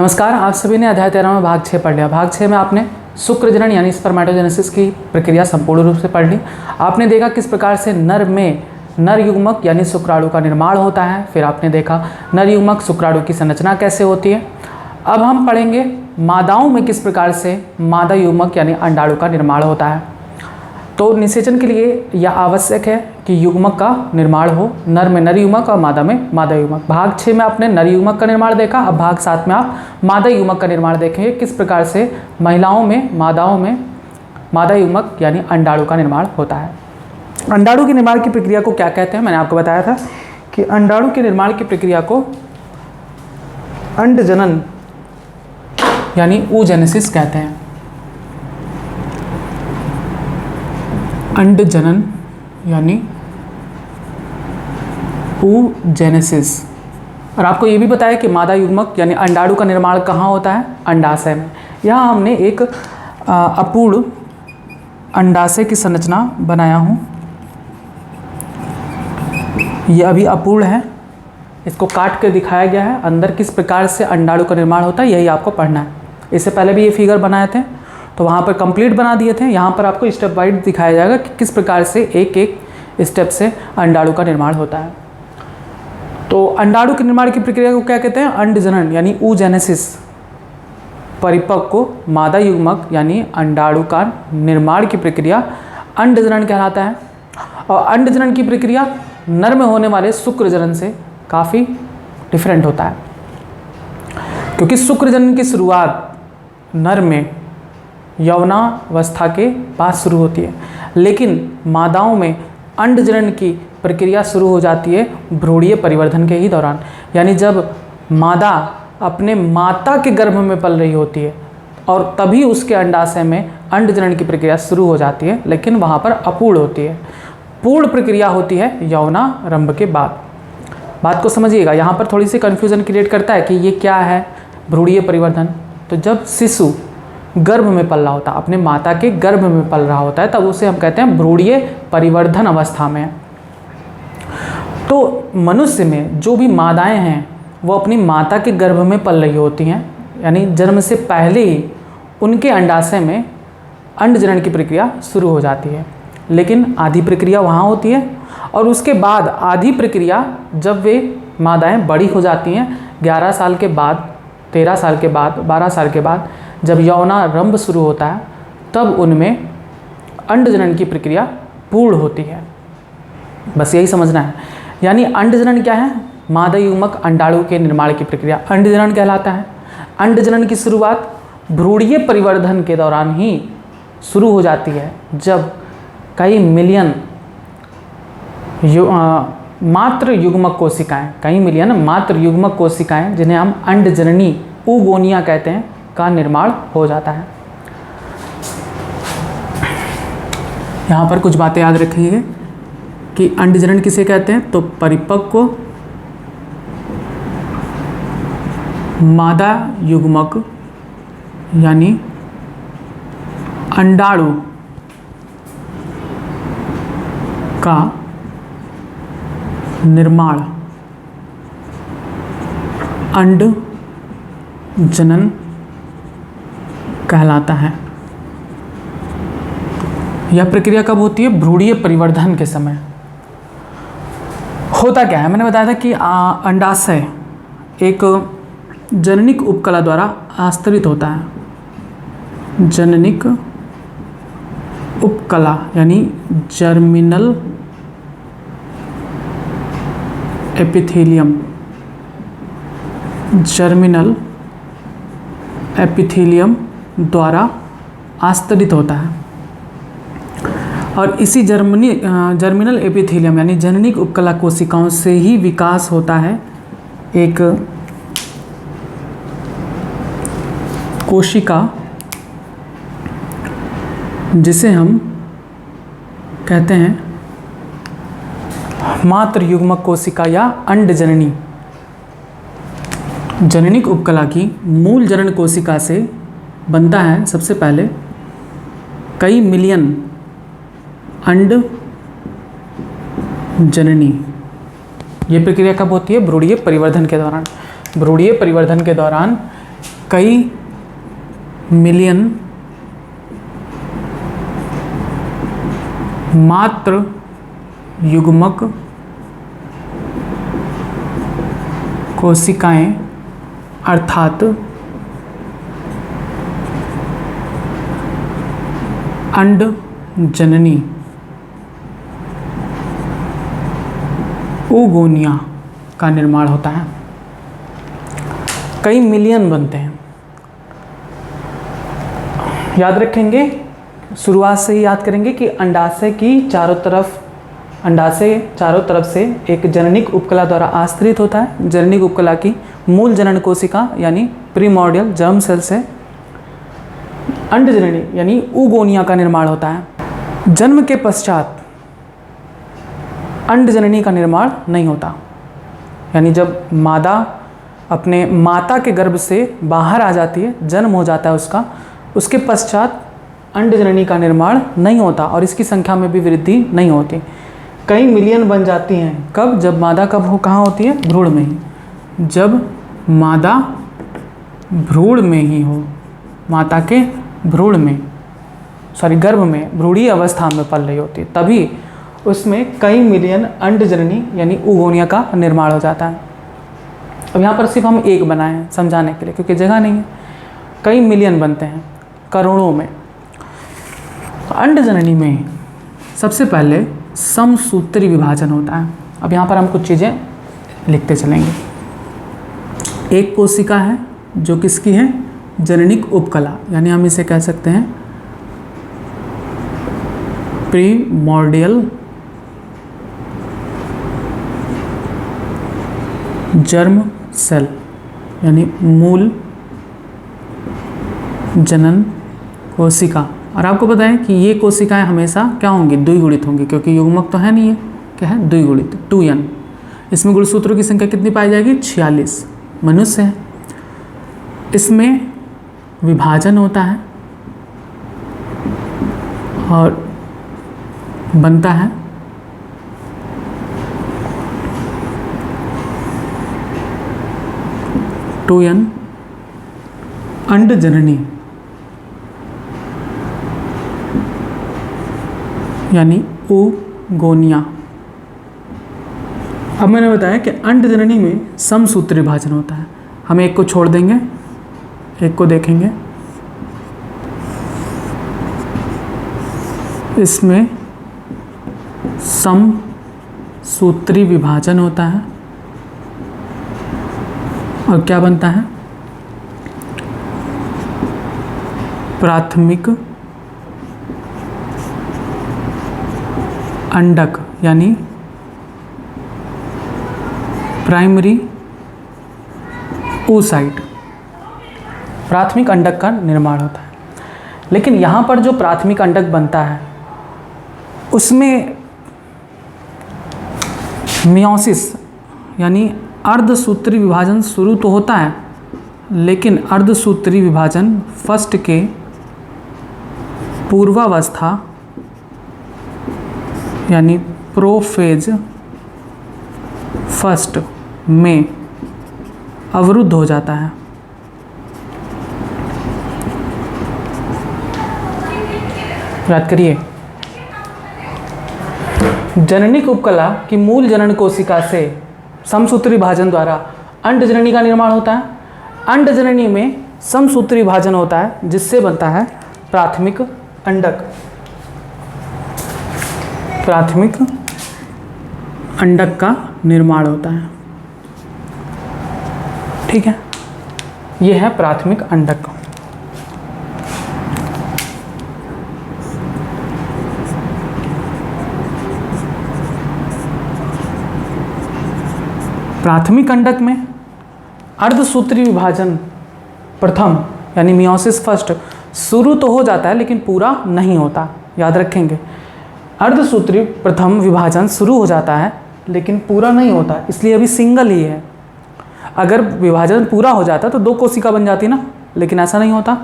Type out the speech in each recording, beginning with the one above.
नमस्कार, आप सभी ने अध्याय 13 में भाग 6 पढ़ लिया। भाग 6 में आपने शुक्र जनन यानी स्पर्मेटोजेनेसिस की प्रक्रिया संपूर्ण रूप से पढ़ ली। आपने देखा किस प्रकार से नर में नर युग्मक यानी शुक्राणु का निर्माण होता है। फिर आपने देखा नर युग्मक शुक्राणु की संरचना कैसे होती है। अब हम पढ़ेंगे मादाओं में किस प्रकार से मादा युग्मक यानी अंडाणु का निर्माण होता है। तो निषेचन के लिए यह आवश्यक है कि युग्मक का निर्माण हो, नर में नर युग्मक और मादा में मादा युग्मक। भाग 6 में आपने नर युग्मक का निर्माण देखा। अब भाग 7 में आप मादा युग्मक का निर्माण देखेंगे, किस प्रकार से महिलाओं में मादाओं में मादा युग्मक यानी अंडाणु का निर्माण होता है। अंडाणु के निर्माण की प्रक्रिया को क्या कहते हैं, मैंने आपको बताया था कि अंडाणु के निर्माण की प्रक्रिया को अंडजनन यानी oogenesis कहते हैं। अंडजनन यानी oogenesis। और आपको ये भी बताया कि मादा युग्मक यानी अंडाणु का निर्माण कहाँ होता है, अंडाशय में। यहाँ हमने एक अपूर्ण अंडाशय की संरचना बनाया हूँ। ये अभी अपूर्ण है, इसको काट के दिखाया गया है। अंदर किस प्रकार से अंडाणु का निर्माण होता है यही आपको पढ़ना है। इससे पहले भी ये फिगर बनाए थे तो वहाँ पर कंप्लीट बना दिए थे। यहाँ पर आपको स्टेप वाइज दिखाया जाएगा कि किस प्रकार से एक एक स्टेप से अंडाणु का निर्माण होता है। तो अंडाणु के निर्माण की प्रक्रिया को क्या कहते हैं, अंडजनन यानी oogenesis। परिपक्व को मादा युग्मक यानी अंडाणु का निर्माण की प्रक्रिया अंडजनन कहलाता है। और अंडजनन की प्रक्रिया नर में होने वाले शुक्र जनन से काफ़ी डिफरेंट होता है, क्योंकि शुक्र जनन की शुरुआत नर में यौवनावस्था के बाद शुरू होती है, लेकिन मादाओं में अंडजनन की प्रक्रिया शुरू हो जाती है भ्रूणीय परिवर्धन के ही दौरान। यानी जब मादा अपने माता के गर्भ में पल रही होती है और तभी उसके अंडाशय में अंडजनन की प्रक्रिया शुरू हो जाती है, लेकिन वहाँ पर अपूर्ण होती है। पूर्ण प्रक्रिया होती है यौवनारंभ के बाद। बात को समझिएगा, यहाँ पर थोड़ी सी कन्फ्यूज़न क्रिएट करता है कि ये क्या है भ्रूणीय परिवर्धन। तो जब शिशु गर्भ में पल रहा होता है, अपने माता के गर्भ में पल रहा होता है, तब उसे हम कहते हैं भ्रूणीय परिवर्धन अवस्था में। तो मनुष्य में जो भी मादाएं हैं वो अपनी माता के गर्भ में पल रही होती हैं, यानी जन्म से पहले ही उनके अंडाशय में अंडजनन की प्रक्रिया शुरू हो जाती है। लेकिन आधी प्रक्रिया वहाँ होती है और उसके बाद आधी प्रक्रिया जब वे मादाएं बड़ी हो जाती हैं, 11 साल के बाद, 13 साल के बाद, 12 साल के बाद, जब यौवनारंभ शुरू होता है, तब उनमें अंडजनन की प्रक्रिया पूर्ण होती है। बस यही समझना है। यानी अंडजनन क्या है, मादा युग्मक अंडाणु के निर्माण की प्रक्रिया अंडजनन कहलाता है। अंडजनन की शुरुआत भ्रूणीय परिवर्धन के दौरान ही शुरू हो जाती है, जब कई मिलियन मात्र युग्मक कोशिकाएं, कई मिलियन मात्र युग्मक कोशिकाएं जिन्हें हम अंडजननी oogonia कहते हैं का निर्माण हो जाता है। यहाँ पर कुछ बातें याद रखिए कि अंडजनन किसे कहते हैं। तो परिपक्व मादा युग्मक यानी अंडाणु का निर्माण अंडजनन कहलाता है। यह प्रक्रिया कब होती है, भ्रूणीय परिवर्धन के समय। होता क्या है, मैंने बताया था कि अंडाशय एक जननिक उपकला द्वारा आस्तरित होता है। जननिक उपकला यानी जर्मिनल एपिथेलियम, जर्मिनल एपिथेलियम द्वारा आस्तरित होता है। और इसी जर्मिनल एपिथेलियम यानी जननिक उपकला कोशिकाओं से ही विकास होता है एक कोशिका जिसे हम कहते हैं मात्र युग्मक कोशिका या अंडजननी। जननिक उपकला की मूल जनन कोशिका से बनता है सबसे पहले कई मिलियन अंड जननी। ये प्रक्रिया कब होती है? भ्रूणीय परिवर्धन के दौरान। भ्रूणीय परिवर्धन के दौरान कई मिलियन मात्र युग्मक कोशिकाएं अर्थात अंड जननी oogonia का निर्माण होता है। कई मिलियन बनते हैं। याद रखेंगे, शुरुआत से ही याद करेंगे कि अंडाशय चारों तरफ से एक जननिक उपकला द्वारा आश्रित होता है। जननिक उपकला की मूल जनन कोशिका यानी प्रीमोर्डियल जर्म सेल से अंडजननी यानी oogonia का निर्माण होता है। जन्म के पश्चात अंडजननी का निर्माण नहीं होता, यानी जब मादा अपने माता के गर्भ से बाहर आ जाती है, जन्म हो जाता है उसका, उसके पश्चात अंडजननी का निर्माण नहीं होता और इसकी संख्या में भी वृद्धि नहीं होती। कई मिलियन बन जाती हैं। कब? जब मादा कहाँ होती है? भ्रूण में ही। जब मादा भ्रूण में ही हो, माता के भ्रूण में, गर्भ में, भ्रूणीय अवस्था में पल रही होती, तभी उसमें कई मिलियन अंडजननी यानी oogonia का निर्माण हो जाता है। अब यहाँ पर सिर्फ हम एक बनाए हैं समझाने के लिए, क्योंकि जगह नहीं है। कई मिलियन बनते हैं, करोड़ों में। अंडजननी में सबसे पहले समसूत्री विभाजन होता है। अब यहाँ पर हम कुछ चीज़ें लिखते चलेंगे। एक कोशिका है जो किसकी है? जननिक उपकला, यानी हम इसे कह सकते हैं प्रीमोर्डियल जर्म सेल, यानी मूल जनन कोशिका। और आपको पता है कि ये कोशिकाएं हमेशा क्या होंगी? द्विगुणित होंगी, क्योंकि युग्मक तो है नहीं है, क्या है? द्विगुणित, 2n। इसमें गुणसूत्रों की संख्या कितनी पाई जाएगी? 46 मनुष्य है। इसमें विभाजन होता है और बनता है टूयन अंडजननी यानी oogonia। अब मैंने बताया कि अंडजननी में समसूत्री विभाजन होता है। हम एक को छोड़ देंगे, एक को देखेंगे। इसमें समसूत्री विभाजन होता है और क्या बनता है? प्राथमिक अंडक यानी प्राइमरी oocyte, प्राथमिक अंडक का निर्माण होता है। लेकिन यहाँ पर जो प्राथमिक अंडक बनता है उसमें मियोसिस यानी अर्धसूत्री विभाजन शुरू तो होता है, लेकिन अर्धसूत्री विभाजन फर्स्ट के पूर्वावस्था यानी प्रोफेज फर्स्ट में अवरुद्ध हो जाता है। याद करिए, जननिक उपकला की मूल जनन कोशिका से समसूत्री विभाजन द्वारा अंडजननी का निर्माण होता है। अंडजननी में समसूत्री विभाजन होता है जिससे बनता है प्राथमिक अंडक। प्राथमिक अंडक का निर्माण होता है। ठीक है, यह है प्राथमिक अंडक। प्राथमिक अंडक में अर्धसूत्री विभाजन प्रथम यानी मियोसिस फर्स्ट शुरू तो हो जाता है लेकिन पूरा नहीं होता। याद रखेंगे, अर्धसूत्री प्रथम विभाजन शुरू हो जाता है लेकिन पूरा नहीं होता, इसलिए अभी सिंगल ही है। अगर विभाजन पूरा हो जाता तो दो कोशिका बन जाती ना, लेकिन ऐसा नहीं होता।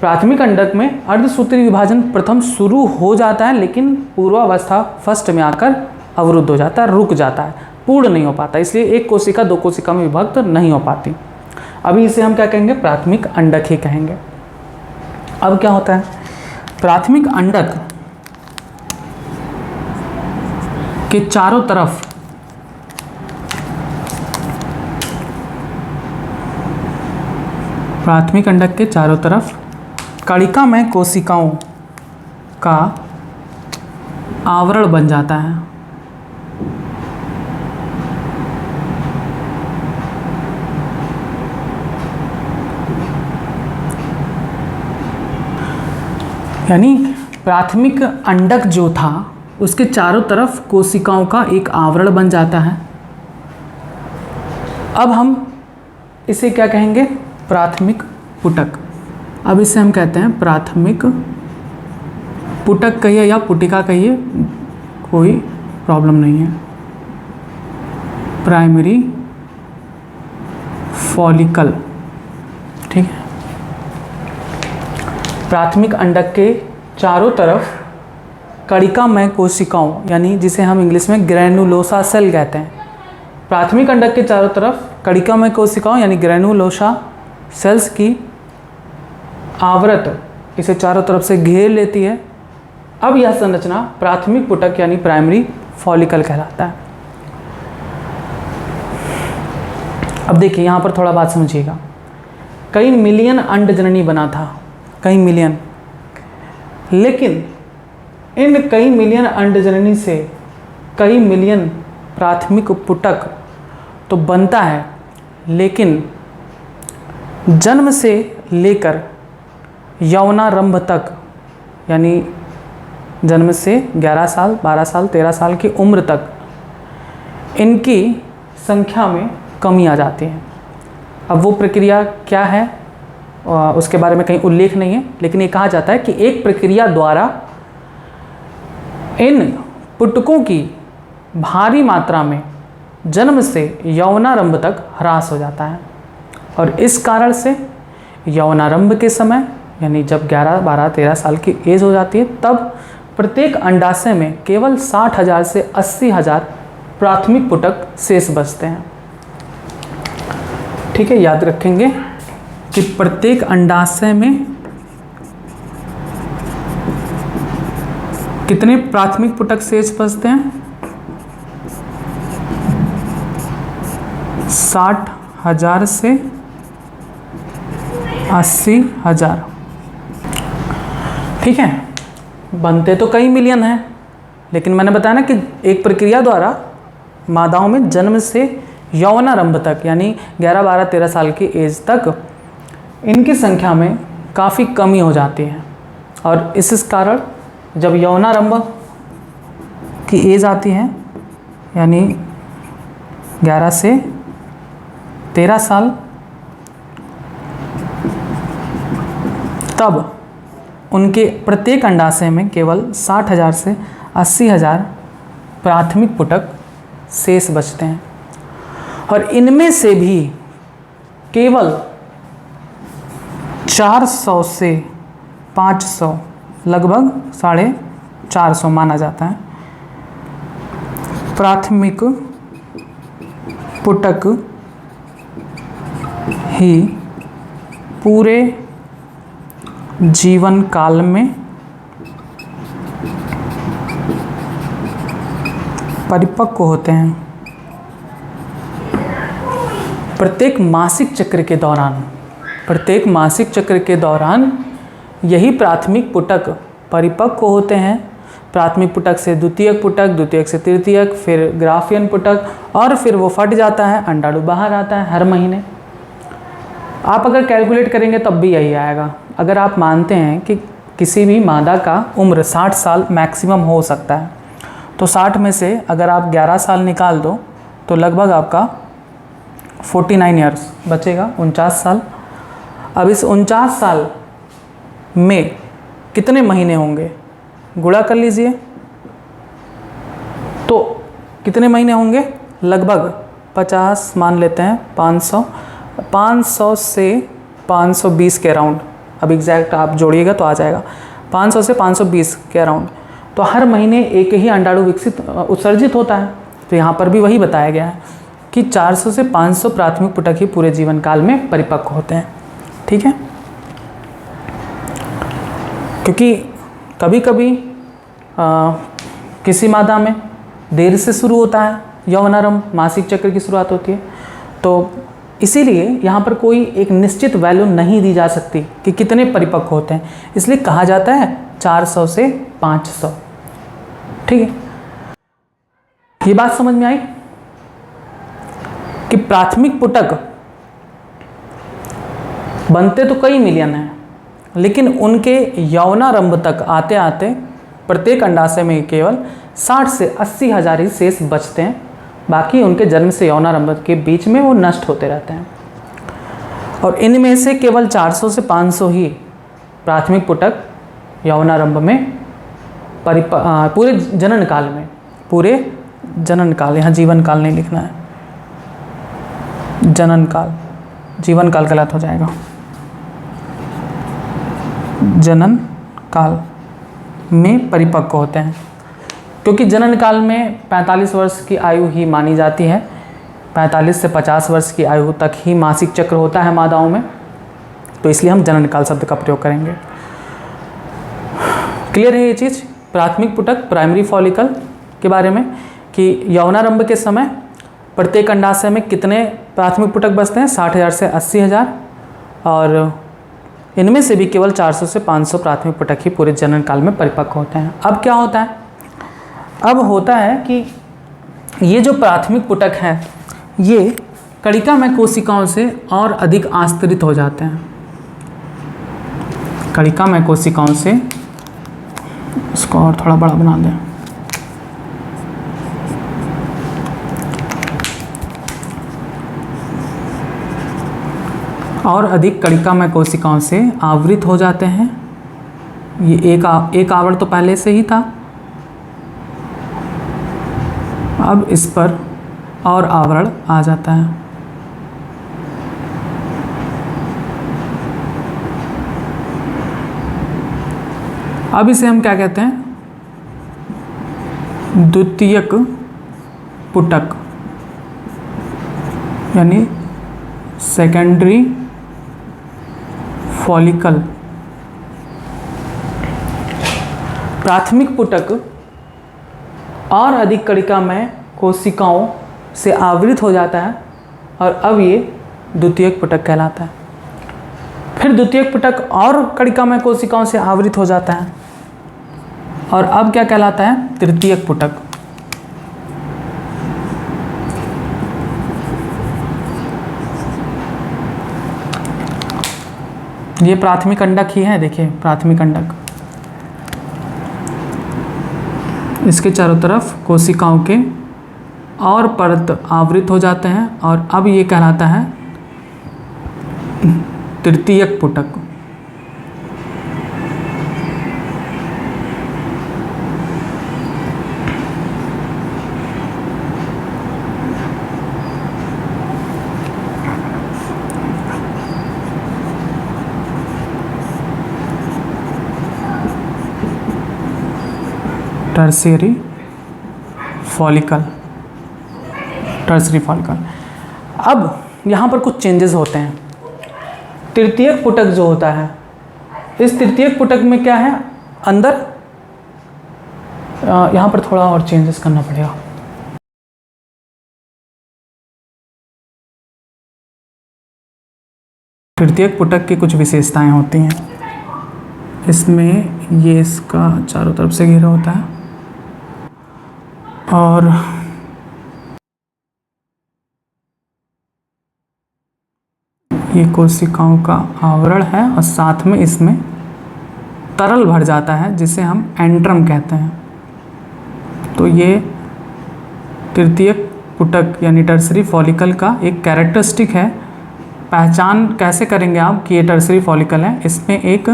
प्राथमिक अंडक में अर्धसूत्री विभाजन प्रथम शुरू हो जाता है लेकिन पूर्वावस्था फर्स्ट में आकर अवरुद्ध हो जाता है, रुक जाता है, पूर्ण नहीं हो पाता, इसलिए एक कोशिका दो कोशिका में विभक्त नहीं हो पाती। अभी इसे हम क्या कहेंगे, प्राथमिक अंडक ही कहेंगे। अब क्या होता है, प्राथमिक अंडक के चारों तरफ प्राथमिक अंडक के चारों तरफ कणिकामय कोशिकाओं का आवरण बन जाता है। यानी प्राथमिक अंडक जो था उसके चारों तरफ कोशिकाओं का एक आवरण बन जाता है। अब हम इसे क्या कहेंगे, प्राथमिक पुटक। अब इसे हम कहते हैं प्राथमिक पुटक कहिए या पुटिका कहिए, कोई प्रॉब्लम नहीं है। प्राइमरी फॉलिकल, ठीक है। प्राथमिक अंडक के चारों तरफ कणिकामय कोशिकाओं, यानी जिसे हम इंग्लिश में ग्रैनुलोसा सेल कहते हैं, प्राथमिक अंडक के चारों तरफ कणिकामय कोशिकाओं यानी ग्रैनुलोसा सेल्स की आवृत इसे चारों तरफ से घेर लेती है। अब यह संरचना प्राथमिक पुटक यानी प्राइमरी फॉलिकल कहलाता है। अब देखिए यहाँ पर थोड़ा बात समझिएगा, कई मिलियन अंडजननी बना था, कई मिलियन, लेकिन इन कई मिलियन अंडजननी से कई मिलियन प्राथमिक पुटक तो बनता है, लेकिन जन्म से लेकर यौनारंभ तक, यानी जन्म से 11 साल, 12 साल, 13 साल की उम्र तक इनकी संख्या में कमी आ जाती है। अब वो प्रक्रिया क्या है उसके बारे में कहीं उल्लेख नहीं है, लेकिन ये कहा जाता है कि एक प्रक्रिया द्वारा इन पुटकों की भारी मात्रा में जन्म से यौनारंभ तक ह्रास हो जाता है, और इस कारण से यौनारंभ के समय यानी जब 11, 12, 13 साल की एज हो जाती है, तब प्रत्येक अंडाशय में केवल 60,000 से 80,000 प्राथमिक पुटक शेष बचते हैं। ठीक है, याद रखेंगे कि प्रत्येक अंडाशय में कितने प्राथमिक पुटक शेष बचते हैं, 60,000 से 80,000। ठीक है, बनते तो कई मिलियन हैं, लेकिन मैंने बताया ना कि एक प्रक्रिया द्वारा मादाओं में जन्म से यौनारंभ तक यानी 11, 12, 13 साल की एज तक इनकी संख्या में काफ़ी कमी हो जाती है, और इस कारण जब यौनारंभ की एज आती है यानी 11 से 13 साल, तब उनके प्रत्येक अंडाशय में केवल 60,000 से 80,000 प्राथमिक पुटक शेष बचते हैं, और इनमें से भी केवल 400 से 500, लगभग 450 माना जाता है, प्राथमिक पुटक ही पूरे जीवन काल में परिपक्व होते हैं। प्रत्येक मासिक चक्र के दौरान यही प्राथमिक पुटक परिपक्व होते हैं। प्राथमिक पुटक से द्वितीयक पुटक, द्वितीयक से तृतीयक, फिर ग्राफियन पुटक, और फिर वो फट जाता है, अंडाणु बाहर आता है हर महीने। आप अगर कैलकुलेट करेंगे तब भी यही आएगा। अगर आप मानते हैं कि किसी भी मादा का उम्र 60 साल मैक्सिमम हो सकता है, तो 60 में से अगर आप 11 साल निकाल दो तो लगभग आपका 49 ईयर्स बचेगा, 49 साल। अब इस 49 साल में कितने महीने होंगे, गुणा कर लीजिए, तो कितने महीने होंगे, लगभग 50 मान लेते हैं, 500 से 520 के अराउंड। अब एग्जैक्ट आप जोड़िएगा तो आ जाएगा 500 से 520 के अराउंड। तो हर महीने एक ही अंडाणु उत्सर्जित होता है। तो यहाँ पर भी वही बताया गया है कि 400 से 500 प्राथमिक पुटक ही पूरे जीवन काल में परिपक्व होते हैं। ठीक है, क्योंकि कभी कभी किसी मादा में देर से शुरू होता है यौनारंभ, मासिक चक्र की शुरुआत होती है, तो इसीलिए यहाँ पर कोई एक निश्चित वैल्यू नहीं दी जा सकती कि कितने परिपक्व होते हैं, इसलिए कहा जाता है 400 से 500। ठीक है, ये बात समझ में आई कि प्राथमिक पुटक बनते तो कई मिलियन हैं, लेकिन उनके यौनारंभ तक आते आते प्रत्येक अंडाशय में केवल 60 से 80 हज़ार ही शेष बचते हैं, बाकी उनके जन्म से यौनारंभ के बीच में वो नष्ट होते रहते हैं। और इनमें से केवल 400 से 500 ही प्राथमिक पुटक यौनारंभ में पूरे जनन काल में, पूरे जनन काल, यहाँ जीवन काल नहीं लिखना है, जनन काल, जीवन काल गलत हो जाएगा, जनन काल में परिपक्व होते हैं, क्योंकि जनन काल में 45 वर्ष की आयु ही मानी जाती है। 45 से 50 वर्ष की आयु तक ही मासिक चक्र होता है मादाओं में, तो इसलिए हम जनन काल शब्द का प्रयोग करेंगे। क्लियर है ये चीज़ प्राथमिक पुटक, प्राइमरी फॉलिकल के बारे में, कि यौनारंभ के समय प्रत्येक अंडाशय में कितने प्राथमिक पुटक बचते हैं, 60,000 से 80,000, और इनमें से भी केवल 400 से 500 प्राथमिक पुटक ही पूरे जनन काल में परिपक्व होते हैं। अब क्या होता है, अब होता है कि ये जो प्राथमिक पुटक हैं ये कणिकामय कोशिकाओं से और अधिक आस्तरित हो जाते हैं। कणिकामय कोशिकाओं से, इसको और थोड़ा बड़ा बना दें, और अधिक कणिकामय कोशिकाओं से आवृत हो जाते हैं। ये एक आवरण तो पहले से ही था, अब इस पर और आवरण आ जाता है। अब इसे हम क्या कहते हैं, द्वितीयक पुटक, यानी सेकेंडरी फॉलिकल। प्राथमिक पुटक और अधिक कणिकामय कोशिकाओं से आवृत हो जाता है और अब ये द्वितीयक पुटक कहलाता है। फिर द्वितीयक पुटक और कणिकामय कोशिकाओं से आवृत हो जाता है और अब क्या कहलाता है, तृतीयक पुटक। ये प्राथमिक अंडक ही है, देखिए प्राथमिक अंडक, इसके चारों तरफ कोशिकाओं के और परत आवृत हो जाते हैं और अब ये कहलाता है तृतीयक पुटक। Tertiary follicle, tertiary follicle. अब यहाँ पर कुछ चेंजेस होते हैं। तृतीयक पुटक जो होता है, इस तृतीयक पुटक में क्या है, अंदर यहाँ पर थोड़ा और चेंजेस करना पड़ेगा। तृतीयक पुटक की कुछ विशेषताएं होती हैं। इसमें ये इसका चारों तरफ से घेरा होता है और ये कोशिकाओं का आवरण है और साथ में इसमें तरल भर जाता है जिसे हम एंट्रम कहते हैं। तो ये तृतीयक पुटक यानी टर्शियरी फॉलिकल का एक कैरेक्टरिस्टिक है। पहचान कैसे करेंगे आप कि ये टर्शियरी फॉलिकल है, इसमें एक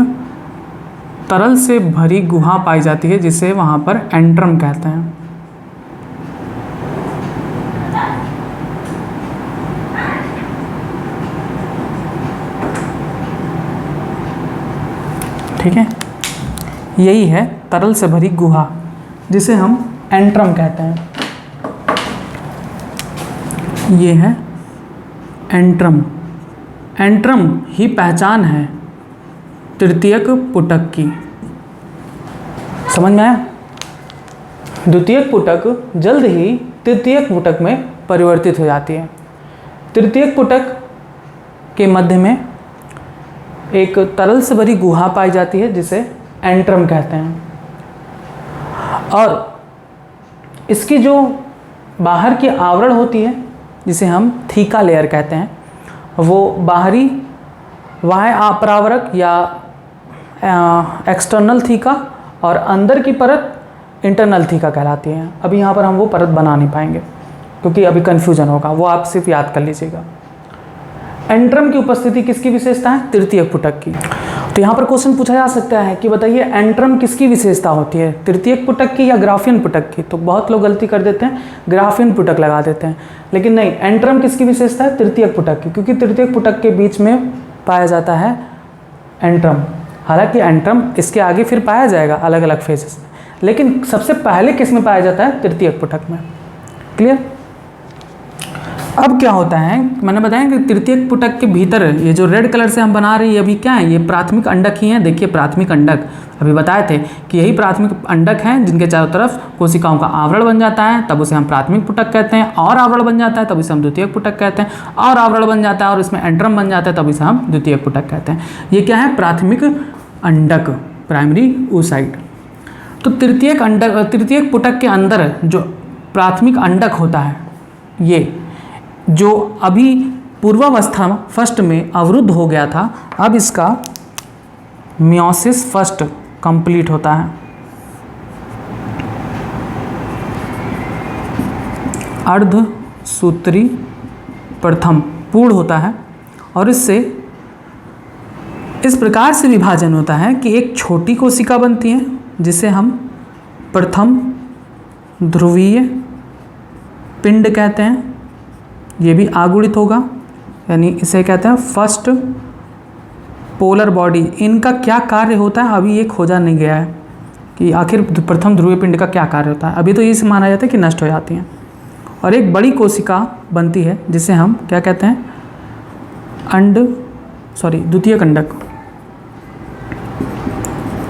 तरल से भरी गुहा पाई जाती है जिसे वहाँ पर एंट्रम कहते हैं। ठीक है, यही है तरल से भरी गुहा जिसे हम एंट्रम कहते हैं। ये है एंट्रम। एंट्रम ही पहचान है तृतीयक पुटक की। समझ में आया? द्वितीयक पुटक जल्द ही तृतीयक पुटक में परिवर्तित हो जाती है। तृतीयक पुटक के मध्य में एक तरल से भरी गुहा पाई जाती है जिसे एंट्रम कहते हैं, और इसकी जो बाहर की आवरण होती है जिसे हम थीका लेयर कहते हैं, वो बाहरी बाह्य अपरावरक या एक्सटर्नल थीका और अंदर की परत इंटरनल थीका कहलाती है। अभी यहाँ पर हम वो परत बना नहीं पाएंगे क्योंकि अभी कन्फ्यूजन होगा, वो आप सिर्फ याद कर लीजिएगा। एंट्रम की उपस्थिति किसकी विशेषता है? तृतीयक पुटक की। तो यहाँ पर क्वेश्चन पूछा जा सकता है कि बताइए एंट्रम किसकी विशेषता होती है, तृतीयक पुटक की या ग्राफियन पुटक की? तो बहुत लोग गलती कर देते हैं, ग्राफियन पुटक लगा देते हैं, लेकिन नहीं, एंट्रम किसकी विशेषता है? तृतीयक पुटक की, क्योंकि तृतीयक पुटक के बीच में पाया जाता है एंट्रम। हालांकि एंट्रम इसके आगे फिर पाया जाएगा अलग अलग फेजेस में, लेकिन सबसे पहले किस में पाया जाता है? तृतीयक पुटक में। क्लियर? अब क्या होता है, मैंने बताया कि तृतीयक पुटक के भीतर ये जो रेड कलर से हम बना रहे हैं अभी क्या है? ये प्राथमिक अंडक ही हैं। देखिए प्राथमिक अंडक अभी बताए थे कि यही प्राथमिक अंडक हैं जिनके चारों तरफ कोशिकाओं का आवरण बन जाता है, तब उसे हम प्राथमिक पुटक कहते हैं। और आवरण बन जाता है तब इसे हम द्वितीयक पुटक कहते हैं। और आवरण बन जाता है और इसमें एंट्रम बन जाता है तब इसे हम द्वितीयक पुटक कहते हैं। ये क्या है? प्राथमिक अंडक, प्राइमरी oocyte। तो तृतीयक पुटक के अंदर जो प्राथमिक अंडक होता है, ये जो अभी पूर्वावस्था फर्स्ट में अवरुद्ध हो गया था, अब इसका मियोसिस फर्स्ट कंप्लीट होता है। अर्धसूत्री प्रथम पूर्ण होता है और इससे इस प्रकार से विभाजन होता है कि एक छोटी कोशिका बनती है जिसे हम प्रथम ध्रुवीय पिंड कहते हैं। ये भी आगुणित होगा, यानी इसे कहते हैं फर्स्ट पोलर बॉडी। इनका क्या कार्य होता है अभी ये खोजा नहीं गया है कि आखिर प्रथम ध्रुवीय पिंड का क्या कार्य होता है। अभी तो ये माना जाता है कि नष्ट हो जाती हैं। और एक बड़ी कोशिका बनती है जिसे हम क्या कहते हैं? द्वितीयक अंडक।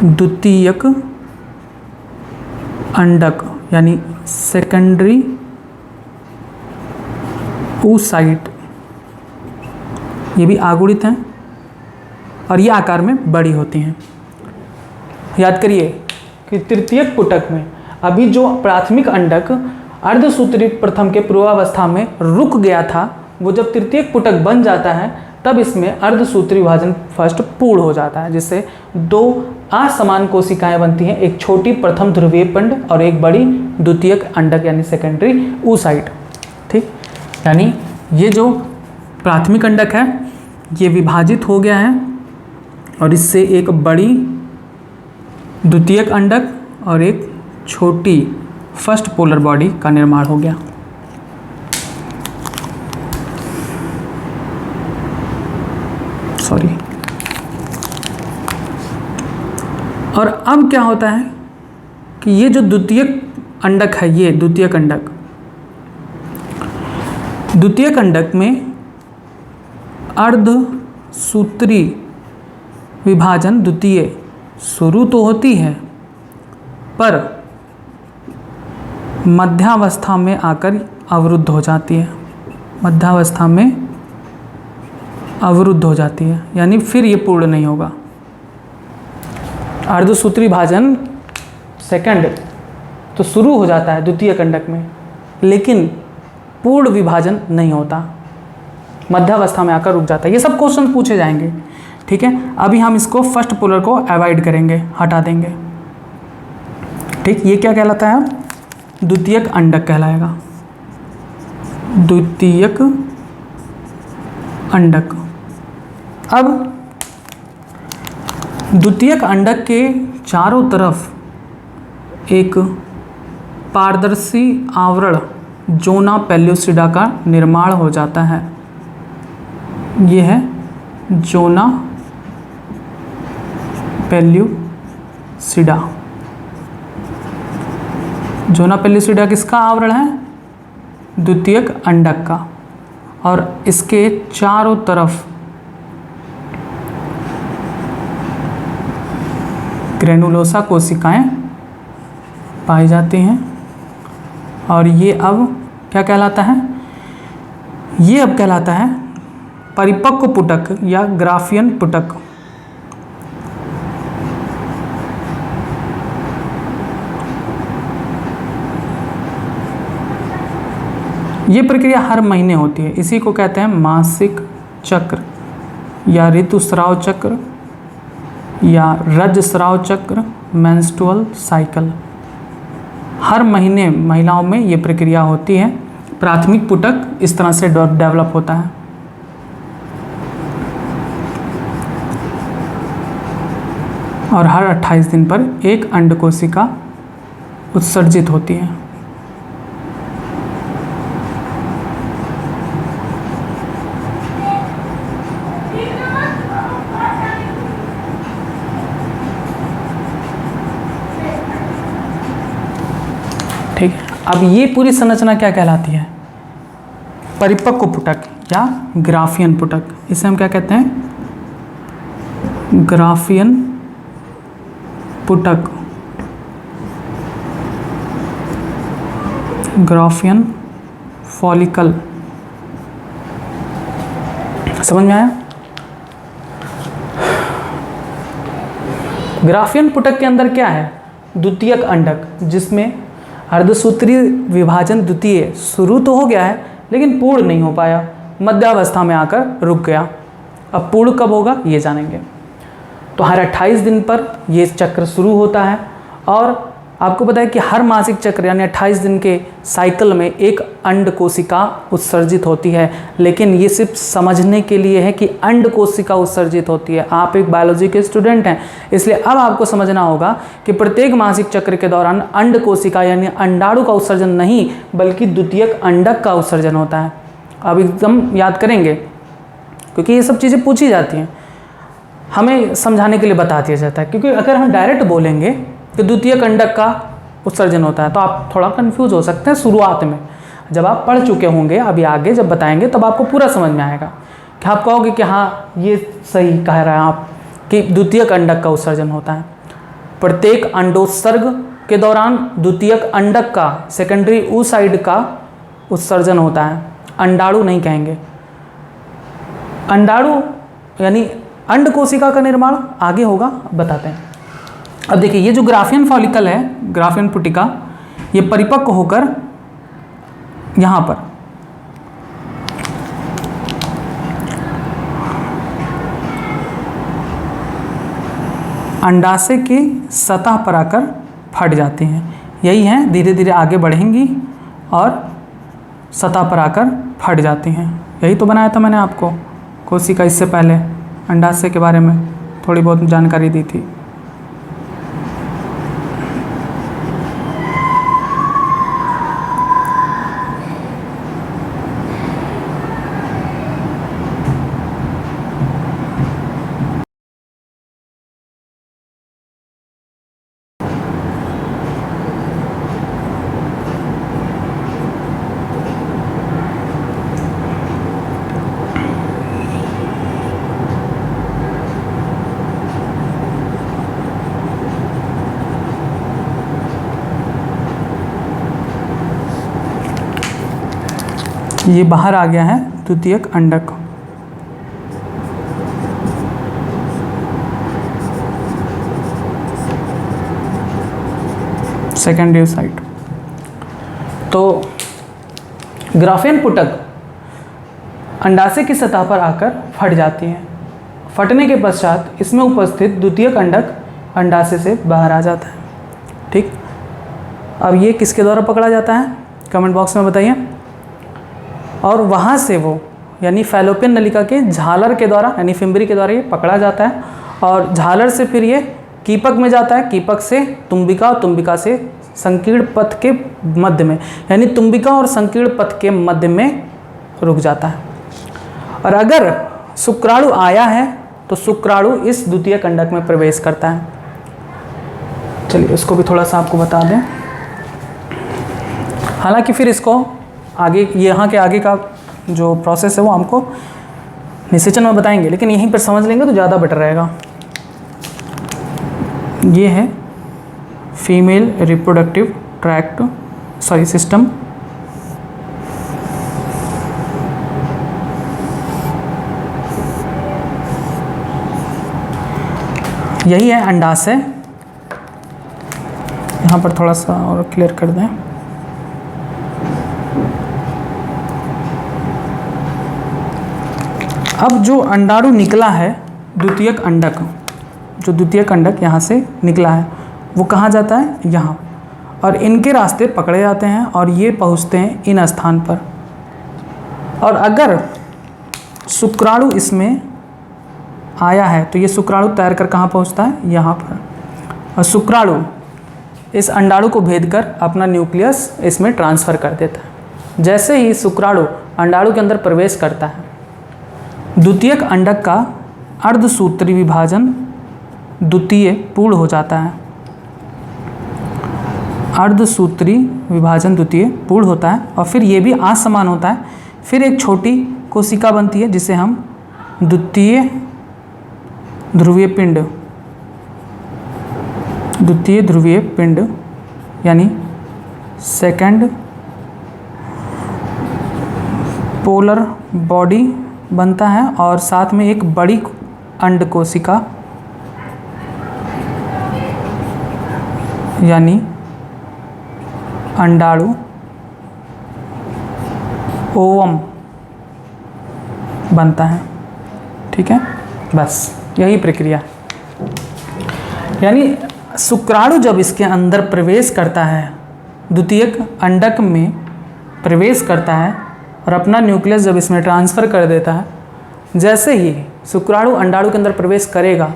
द्वितीयक अंडक यानी सेकेंडरी oocyte। ये भी आगुणित हैं और ये आकार में बड़ी होती हैं। याद करिए कि तृतीयक पुटक में अभी जो प्राथमिक अंडक अर्धसूत्री प्रथम के पूर्वावस्था में रुक गया था, वो जब तृतीयक पुटक बन जाता है तब इसमें अर्धसूत्री विभाजन फर्स्ट पूर्ण हो जाता है, जिससे दो असमान कोशिकाएं बनती हैं, एक छोटी प्रथम ध्रुवीय पिंड और एक बड़ी द्वितीयक अंडक यानी सेकेंडरी oocyte। ठीक, यानी ये जो प्राथमिक अंडक है ये विभाजित हो गया है और इससे एक बड़ी द्वितीयक अंडक और एक छोटी फर्स्ट पोलर बॉडी का निर्माण हो गया। सॉरी। और अब क्या होता है कि ये जो द्वितीयक अंडक है, ये द्वितीयक अंडक में अर्धसूत्री विभाजन द्वितीय शुरू तो होती है पर मध्यावस्था में आकर अवरुद्ध हो जाती है। मध्यावस्था में अवरुद्ध हो जाती है, यानी फिर ये पूर्ण नहीं होगा। अर्धसूत्री विभाजन सेकंड तो शुरू हो जाता है द्वितीय कंडक में, लेकिन पूर्ण विभाजन नहीं होता, मध्यावस्था में आकर रुक जाता है। ये सब क्वेश्चन पूछे जाएंगे, ठीक है। अभी हम इसको फर्स्ट पोलर को अवॉइड करेंगे, हटा देंगे, ठीक। ये क्या कहलाता है? द्वितीयक अंडक कहलाएगा, द्वितीयक अंडक। अब द्वितीयक अंडक के चारों तरफ एक पारदर्शी आवरण जोना पेल्यूसिडा का निर्माण हो जाता है। यह है जोना पेल्यूसिडा। जोना पेल्यूसिडा किसका आवरण है? द्वितीयक अंडक का। और इसके चारों तरफ ग्रेनुलोसा कोशिकाएं पाई जाती हैं। और ये अब क्या कहलाता है? ये अब कहलाता है परिपक्व पुटक या ग्राफियन पुटक। ये प्रक्रिया हर महीने होती है। इसी को कहते हैं मासिक चक्र या ऋतुस्राव चक्र या रजस्राव चक्र, मेंस्ट्रुअल साइकिल। हर महीने महिलाओं में ये प्रक्रिया होती है। प्राथमिक पुटक इस तरह से डेवलप होता है। और हर 28 दिन पर एक अंड कोशिका उत्सर्जित होती है। ठीक है, अब ये पूरी संरचना क्या कहलाती है? परिपक्व पुटक या ग्राफियन पुटक। इसे हम क्या कहते हैं? ग्राफियन पुटक, ग्राफियन फॉलिकल। समझ में आया? ग्राफियन पुटक के अंदर क्या है? द्वितीयक अंडक, जिसमें अर्धसूत्रीय विभाजन द्वितीय शुरू तो हो गया है लेकिन पूर्ण नहीं हो पाया, मध्यावस्था में आकर रुक गया। अब पूर्ण कब होगा ये जानेंगे। तो हर 28 दिन पर ये चक्र शुरू होता है और आपको पता है कि हर मासिक चक्र यानी 28 दिन के साइकिल में एक अंड कोशिका उत्सर्जित होती है। लेकिन ये सिर्फ समझने के लिए है कि अंड कोशिका उत्सर्जित होती है। आप एक बायोलॉजी के स्टूडेंट हैं, इसलिए अब आपको समझना होगा कि प्रत्येक मासिक चक्र के दौरान अंड कोशिका यानी अंडाणु का उत्सर्जन नहीं बल्कि द्वितीयक अंडक का उत्सर्जन होता है। अब एकदम याद करेंगे क्योंकि ये सब चीज़ें पूछी जाती हैं, हमें समझाने के लिए बता दिया जाता है। क्योंकि अगर हम डायरेक्ट बोलेंगे कि द्वितीयक अंडक का उत्सर्जन होता है तो आप थोड़ा कंफ्यूज हो सकते हैं शुरुआत में। जब आप पढ़ चुके होंगे, अभी आगे जब बताएंगे तब आपको पूरा समझ में आएगा कि आप कहोगे कि हाँ ये सही कह रहे हैं आप कि द्वितीयक अंडक का उत्सर्जन होता है। प्रत्येक अंडोत्सर्ग के दौरान द्वितीयक अंडक का सेकेंडरी oocyte का उत्सर्जन होता है। अंडाणु नहीं कहेंगे। अंडाणु यानी अंड कोशिका का निर्माण आगे होगा, बताते हैं। अब देखिए ये जो ग्राफियन फॉलिकल है, ग्राफियन पुटिका, ये परिपक्व होकर यहाँ पर अंडाशय की सतह पर आकर फट जाती हैं। यही है, धीरे धीरे आगे बढ़ेंगी और सतह पर आकर फट जाती हैं। यही तो बनाया था मैंने आपको कोशिका, इससे पहले अंडाशय के बारे में थोड़ी बहुत जानकारी दी थी। ये बाहर आ गया है द्वितीयक अंडक। Secondary oocyte। तो ग्राफियन पुटक अंडाशय की सतह पर आकर फट जाती हैं। फटने के पश्चात इसमें उपस्थित द्वितीयक अंडक अंडाशय से बाहर आ जाता है। ठीक, अब ये किसके द्वारा पकड़ा जाता है कमेंट बॉक्स में बताइए। और वहाँ से वो यानी फैलोपियन नलिका के झालर के द्वारा यानी फिम्बरी के द्वारा ये पकड़ा जाता है और झालर से फिर ये कीपक में जाता है, कीपक से तुम्बिका और तुम्बिका से संकीर्ण पथ के मध्य में यानी तुम्बिका और संकीर्ण पथ के मध्य में रुक जाता है। और अगर शुक्राणु आया है तो शुक्राणु इस द्वितीयक अंडक में प्रवेश करता है। चलिए इसको भी थोड़ा सा आपको बता दें। हालांकि फिर इसको आगे यहाँ के आगे का जो प्रोसेस है वो हमको निषेचन में बताएंगे, लेकिन यहीं पर समझ लेंगे तो ज़्यादा बेटर रहेगा। ये है फीमेल रिप्रोडक्टिव ट्रैक्ट सिस्टम। यही है अंडाशय। यहाँ पर थोड़ा सा और क्लियर कर दें। अब जो अंडाणु निकला है, द्वितीयक अंडक, जो द्वितीयक अंडक यहाँ से निकला है वो कहाँ जाता है? यहाँ। और इनके रास्ते पकड़े जाते हैं और ये पहुँचते हैं इन स्थान पर। और अगर शुक्राणु इसमें आया है तो ये शुक्राणु तैर कर कहाँ पहुँचता है? यहाँ पर। और शुक्राणु इस अंडाणु को भेद कर अपना न्यूक्लियस इसमें ट्रांसफ़र कर देता है। जैसे ही शुक्राणु अंडाणु के अंदर प्रवेश करता है, द्वितीयक अंडक का अर्धसूत्री विभाजन द्वितीय पूर्ण हो जाता है। अर्धसूत्री विभाजन द्वितीय पूर्ण होता है और फिर ये भी असमान होता है। फिर एक छोटी कोशिका बनती है जिसे हम द्वितीय ध्रुवीय पिंड यानी सेकंड पोलर बॉडी बनता है और साथ में एक बड़ी अंड कोशिका यानी अंडाणु ओवम बनता है। ठीक है, बस यही प्रक्रिया। यानी शुक्राणु जब इसके अंदर प्रवेश करता है, द्वितीयक अंडक में प्रवेश करता है और अपना न्यूक्लियस जब इसमें ट्रांसफ़र कर देता है, जैसे ही शुक्राणु अंडाणु के अंदर प्रवेश करेगा,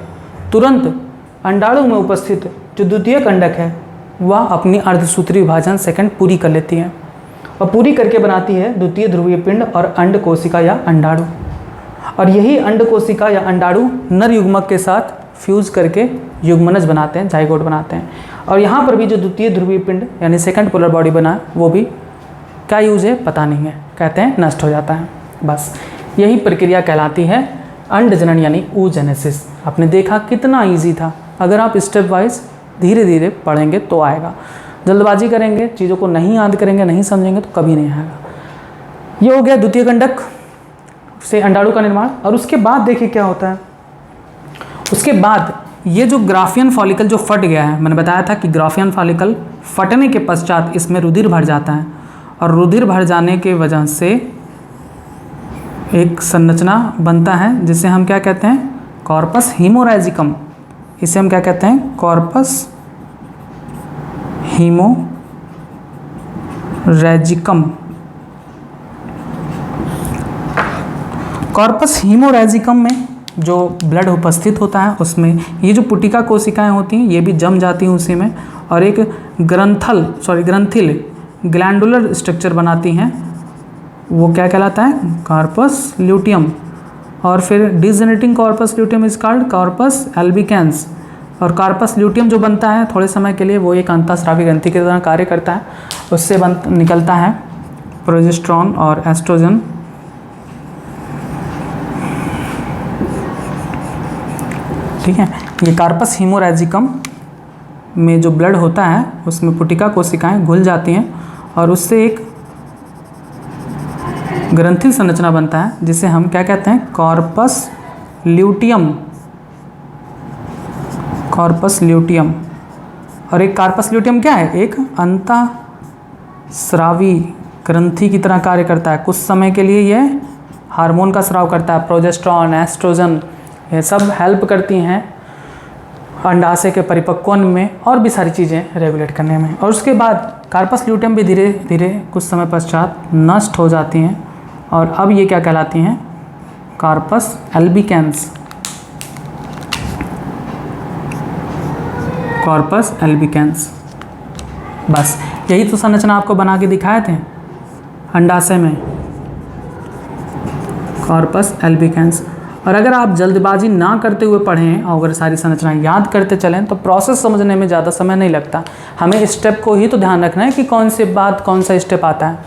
तुरंत अंडाणु में उपस्थित जो द्वितीयक अंडक है वह अपनी अर्धसूत्री विभाजन सेकंड पूरी कर लेती है और पूरी करके बनाती है द्वितीय ध्रुवीय पिंड और अंड कोशिका या अंडाणु। और यही अंड कोशिका या अंडाणु नर युग्मक के साथ फ्यूज़ करके युग्मनज बनाते हैं, जाइगोट बनाते हैं। और यहाँ पर भी जो द्वितीय ध्रुवीय पिंड यानी सेकंड पोलर बॉडी बना, वो भी क्या यूज़ है पता नहीं है, कहते हैं नष्ट हो जाता है। बस यही प्रक्रिया कहलाती है अंड जनन यानी oogenesis। आपने देखा कितना ईजी था। अगर आप स्टेप वाइज धीरे धीरे पढ़ेंगे तो आएगा। जल्दबाजी करेंगे, चीज़ों को नहीं याद करेंगे, नहीं समझेंगे तो कभी नहीं आएगा। ये हो गया द्वितीयक अंडक से अंडाणु का निर्माण। और उसके बाद देखिए क्या होता है। उसके बाद ये जो ग्राफियन फॉलिकल जो फट गया है, मैंने बताया था कि ग्राफियन फॉलिकल फटने के पश्चात इसमें रुधिर भर जाता है और रुधिर भर जाने के वजह से एक संरचना बनता है जिसे हम क्या कहते हैं? कॉर्पस हीमोरैजिकम। इसे हम क्या कहते हैं? कॉर्पस हीमोरैजिकम। कॉर्पस हीमोरैजिकम में जो ब्लड उपस्थित होता है उसमें ये जो पुटिका कोशिकाएं होती हैं ये भी जम जाती हैं उसी में और एक ग्रंथिल ग्लैंडुलर स्ट्रक्चर बनाती हैं। वो क्या कहलाता है? Corpus luteum. और फिर degenerating corpus luteum is called corpus albicans. और कॉर्पस ल्यूटियम जो बनता है थोड़े समय के लिए वो एक अंतःस्रावी ग्रंथि की तरह कार्य करता है। उससे निकलता है प्रोजेस्टेरॉन और एस्ट्रोजन। ठीक है, ये कार्पस हीमोरैजिकम में जो ब्लड होता है उसमें पुटिका कोशिकाएं घुल जाती हैं और उससे एक ग्रंथिल संरचना बनता है जिसे हम क्या कहते हैं? Corpus luteum. Corpus luteum. और एक कॉर्पस ल्यूटियम क्या है? एक अंतःस्रावी ग्रंथि की तरह कार्य करता है। कुछ समय के लिए यह हार्मोन का स्राव करता है, प्रोजेस्टेरॉन, एस्ट्रोजन, ये सब हेल्प करती हैं अंडाशय के परिपक्वन में और भी सारी चीज़ें रेगुलेट करने में। और उसके बाद कार्पस ल्यूटियम भी धीरे धीरे कुछ समय पश्चात नष्ट हो जाती हैं और अब ये क्या कहलाती हैं? Corpus albicans. Corpus albicans. बस यही तो संरचना आपको बना के दिखाए थे अंडाशय में, कॉर्पस एल्बिकेंस। और अगर आप जल्दबाजी ना करते हुए पढ़ें और अगर सारी संरचनाएं याद करते चलें तो प्रोसेस समझने में ज़्यादा समय नहीं लगता। हमें स्टेप को ही तो ध्यान रखना है कि कौन से बाद कौन सा स्टेप आता है।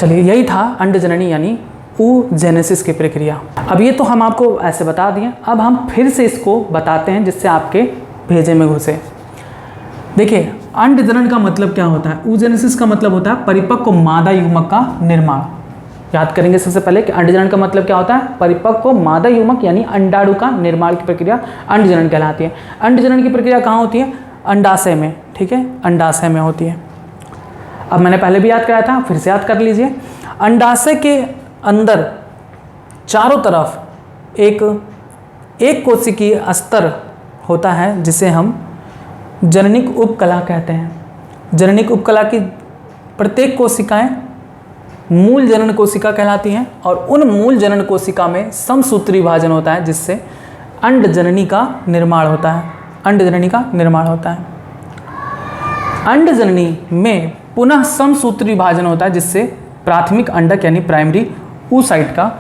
चलिए, यही था अंडजननी यानी oogenesis की प्रक्रिया। अब ये तो हम आपको ऐसे बता दिए, अब हम फिर से इसको बताते हैं जिससे आपके भेजे में घुसे। देखिए, अंडजनन का मतलब क्या होता है? oogenesis का मतलब होता है परिपक्व मादा युग्मक का निर्माण। याद करेंगे सबसे पहले कि अंडजनन का मतलब क्या होता है? परिपक्व मादा युग्मक यानी अंडाणु का निर्माण की प्रक्रिया अंडजनन कहलाती है। अंडजनन की प्रक्रिया कहाँ होती है? अंडाशय में, ठीक है, अंडाशय में होती है। अब मैंने पहले भी याद कराया था, फिर से याद कर लीजिए। अंडाशय के अंदर चारों तरफ एक कोशिकीय अस्तर होता है जिसे हम जननिक उपकला कहते हैं। जननिक उपकला की प्रत्येक कोशिकाएं मूल जनन कोशिका कहलाती हैं और उन मूल जनन कोशिका में समसूत्री विभाजन होता है जिससे अंडजननी का निर्माण होता है। अंडजननी का निर्माण होता है। अंडजननी में पुनः समसूत्री विभाजन होता है जिससे प्राथमिक अंडक यानी प्राइमरी oocyte का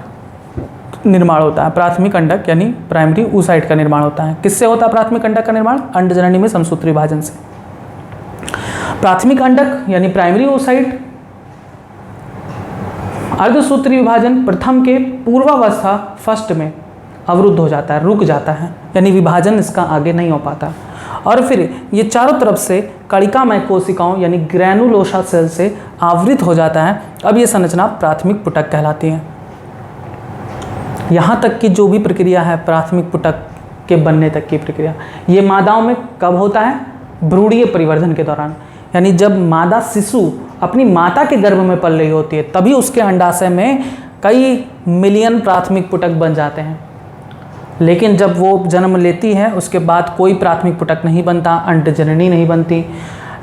निर्माण होता है। प्राथमिक अंडक यानी प्राइमरी oocyte का निर्माण होता है। किससे होता है प्राथमिक अंडक का निर्माण? अंडजननी में समसूत्री विभाजन से। प्राथमिक अंडक यानी प्राइमरी oocyte अर्धसूत्री विभाजन प्रथम के पूर्वावस्था फर्स्ट में अवरुद्ध हो जाता है, रुक जाता है, यानी विभाजन इसका आगे नहीं हो पाता। और फिर ये चारों तरफ से कणिकामय कोशिकाओं यानी ग्रैनुलोसा सेल से आवृत हो जाता है। अब ये संरचना प्राथमिक पुटक कहलाती है। यहाँ तक की जो भी प्रक्रिया है प्राथमिक पुटक के बनने तक की प्रक्रिया, ये मादाओं में कब होता है? भ्रूणीय परिवर्धन के दौरान, यानी जब मादा शिशु अपनी माता के गर्भ में पल रही होती है तभी उसके अंडाशय में कई मिलियन प्राथमिक पुटक बन जाते हैं। लेकिन जब वो जन्म लेती है उसके बाद कोई प्राथमिक पुटक नहीं बनता, अंडजननी नहीं बनती,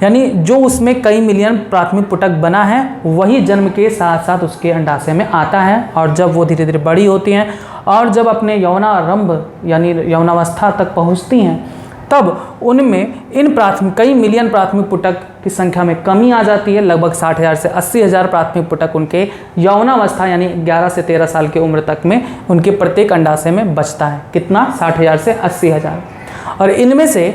यानी जो उसमें कई मिलियन प्राथमिक पुटक बना है वही जन्म के साथ साथ उसके अंडाशय में आता है। और जब वो धीरे धीरे बड़ी होती हैं और जब अपने यौनारंभ यानी यौनावस्था तक पहुंचती हैं तब उनमें इन कई मिलियन प्राथमिक पुटक की संख्या में कमी आ जाती है। लगभग 60,000 से 80,000 प्राथमिक पुटक उनके यौनावस्था यानी 11 से 13 साल की उम्र तक में उनके प्रत्येक अंडाशय में बचता है। कितना? 60,000 से 80,000। और इनमें से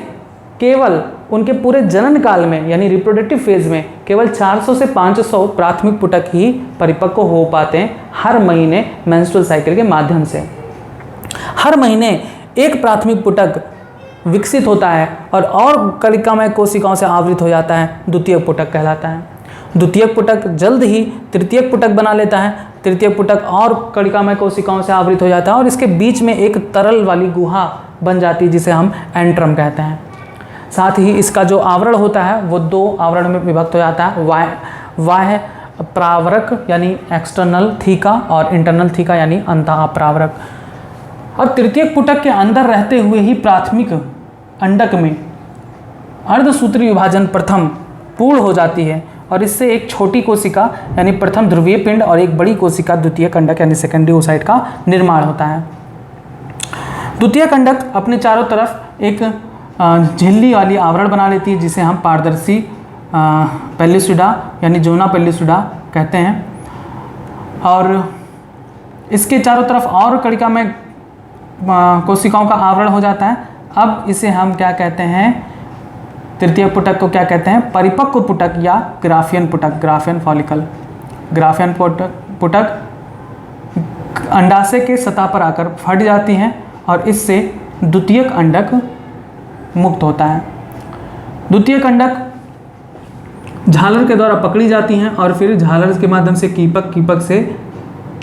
केवल उनके पूरे जनन काल में यानी रिप्रोडक्टिव फेज में केवल 400 से 500 प्राथमिक पुटक ही परिपक्व हो पाते हैं हर महीने मेंस्ट्रुअल साइकिल के माध्यम से। हर महीने एक प्राथमिक पुटक विकसित होता है और कणिकामय कोशिकाओं से आवृत हो जाता है, द्वितीयक पुटक कहलाता है। द्वितीयक पुटक जल्द ही तृतीयक पुटक बना लेता है। तृतीयक पुटक और कणिकामय कोशिकाओं से आवृत हो जाता है और इसके बीच में एक तरल वाली गुहा बन जाती है जिसे हम एंट्रम कहते हैं। साथ ही इसका जो आवरण होता है वो 2 आवरण में विभक्त हो जाता है, बाह्य प्रावरक यानी एक्सटर्नल थीका और इंटरनल थीका यानी अंतः प्रावरक। और तृतीयक पुटक के अंदर रहते हुए ही प्राथमिक अंडक में अर्धसूत्री विभाजन प्रथम पूर्ण हो जाती है और इससे एक छोटी कोशिका यानी प्रथम ध्रुवीय पिंड और एक बड़ी कोशिका द्वितीयक अंडक यानी सेकेंडरी oocyte का निर्माण होता है। द्वितीयक अंडक अपने चारों तरफ एक झिल्ली वाली आवरण बना लेती है जिसे हम पारदर्शी पेल्लिसिडा यानी जोना पेल्लिसिडा कहते हैं। और इसके चारों तरफ और कणिका में कोशिकाओं का आवरण हो जाता है। अब इसे हम क्या कहते हैं? तृतीयक पुटक को क्या कहते हैं? परिपक्व पुटक या ग्राफियन पुटक, ग्राफियन फॉलिकल। ग्राफियन पुटक अंडाशय के सतह पर आकर फट जाती हैं और इससे द्वितीयक अंडक मुक्त होता है। द्वितीयक अंडक झालर के द्वारा पकड़ी जाती हैं और फिर झालर के माध्यम से कीपक से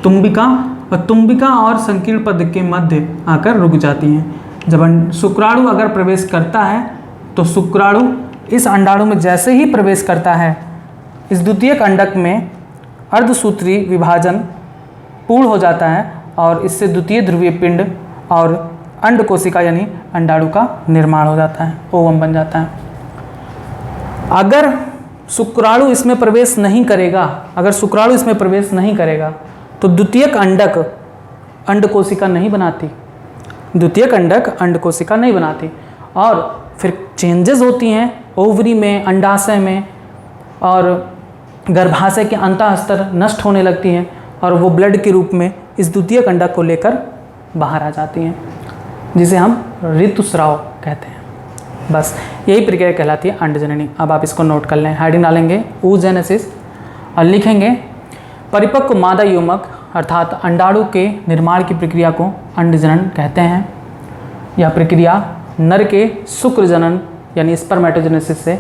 तुम्बिका और तुम्बिका और संकीर्ण पद के मध्य आकर रुक जाती हैं। जब शुक्राणु अगर प्रवेश करता है तो शुक्राणु इस अंडाणु में जैसे ही प्रवेश करता है इस द्वितीयक अंडक में अर्धसूत्री विभाजन पूर्ण हो जाता है और इससे द्वितीय ध्रुवीय पिंड और अंड कोशिका यानी अंडाणु का निर्माण हो जाता है, ओवम बन जाता है। अगर शुक्राणु इसमें प्रवेश नहीं करेगा, तो द्वितीयक अंडक अंड कोशिका नहीं बनाती। द्वितीयक अंडक अंड कोशिका नहीं बनाती और फिर चेंजेस होती हैं ओवरी में, अंडाशय में और गर्भाशय के अंतः स्तर नष्ट होने लगती हैं और वो ब्लड के रूप में इस द्वितीयक अंडक को लेकर बाहर आ जाती हैं जिसे हम ऋतुस्राव कहते हैं। बस यही प्रक्रिया कहलाती है अंडजननी। अब आप इसको नोट कर लें, हेडिंग डालेंगे oogenesis और लिखेंगे परिपक्व मादा युग्मक अर्थात अंडाणु के निर्माण की प्रक्रिया को अंडजनन कहते हैं। यह प्रक्रिया नर के शुक्र जनन यानी स्पर्मेटोजेनेसिस से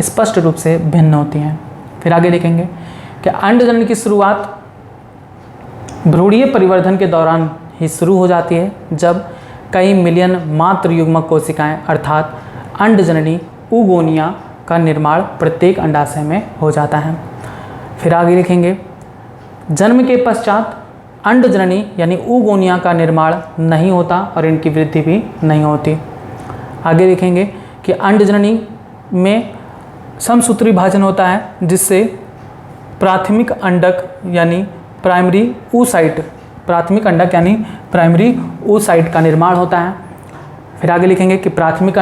स्पष्ट रूप से भिन्न होती हैं। फिर आगे देखेंगे कि अंडजनन की शुरुआत भ्रूणीय परिवर्धन के दौरान ही शुरू हो जाती है, जब कई मिलियन मात्र युग्मक कोशिकाएं अर्थात अंडजननी oogonia का निर्माण प्रत्येक अंडाशय में हो जाता है। फिर आगे लिखेंगे जन्म के पश्चात अंडजननी यानी oogonia का निर्माण नहीं होता और इनकी वृद्धि भी नहीं होती। आगे लिखेंगे कि अंडजननी में समसूत्री विभाजन होता है, जिससे प्राथमिक अंडक यानी प्राइमरी oocyte, प्राथमिक अंडक यानी प्राइमरी oocyte का निर्माण होता है। फिर आगे लिखेंगे कि प्राथमिक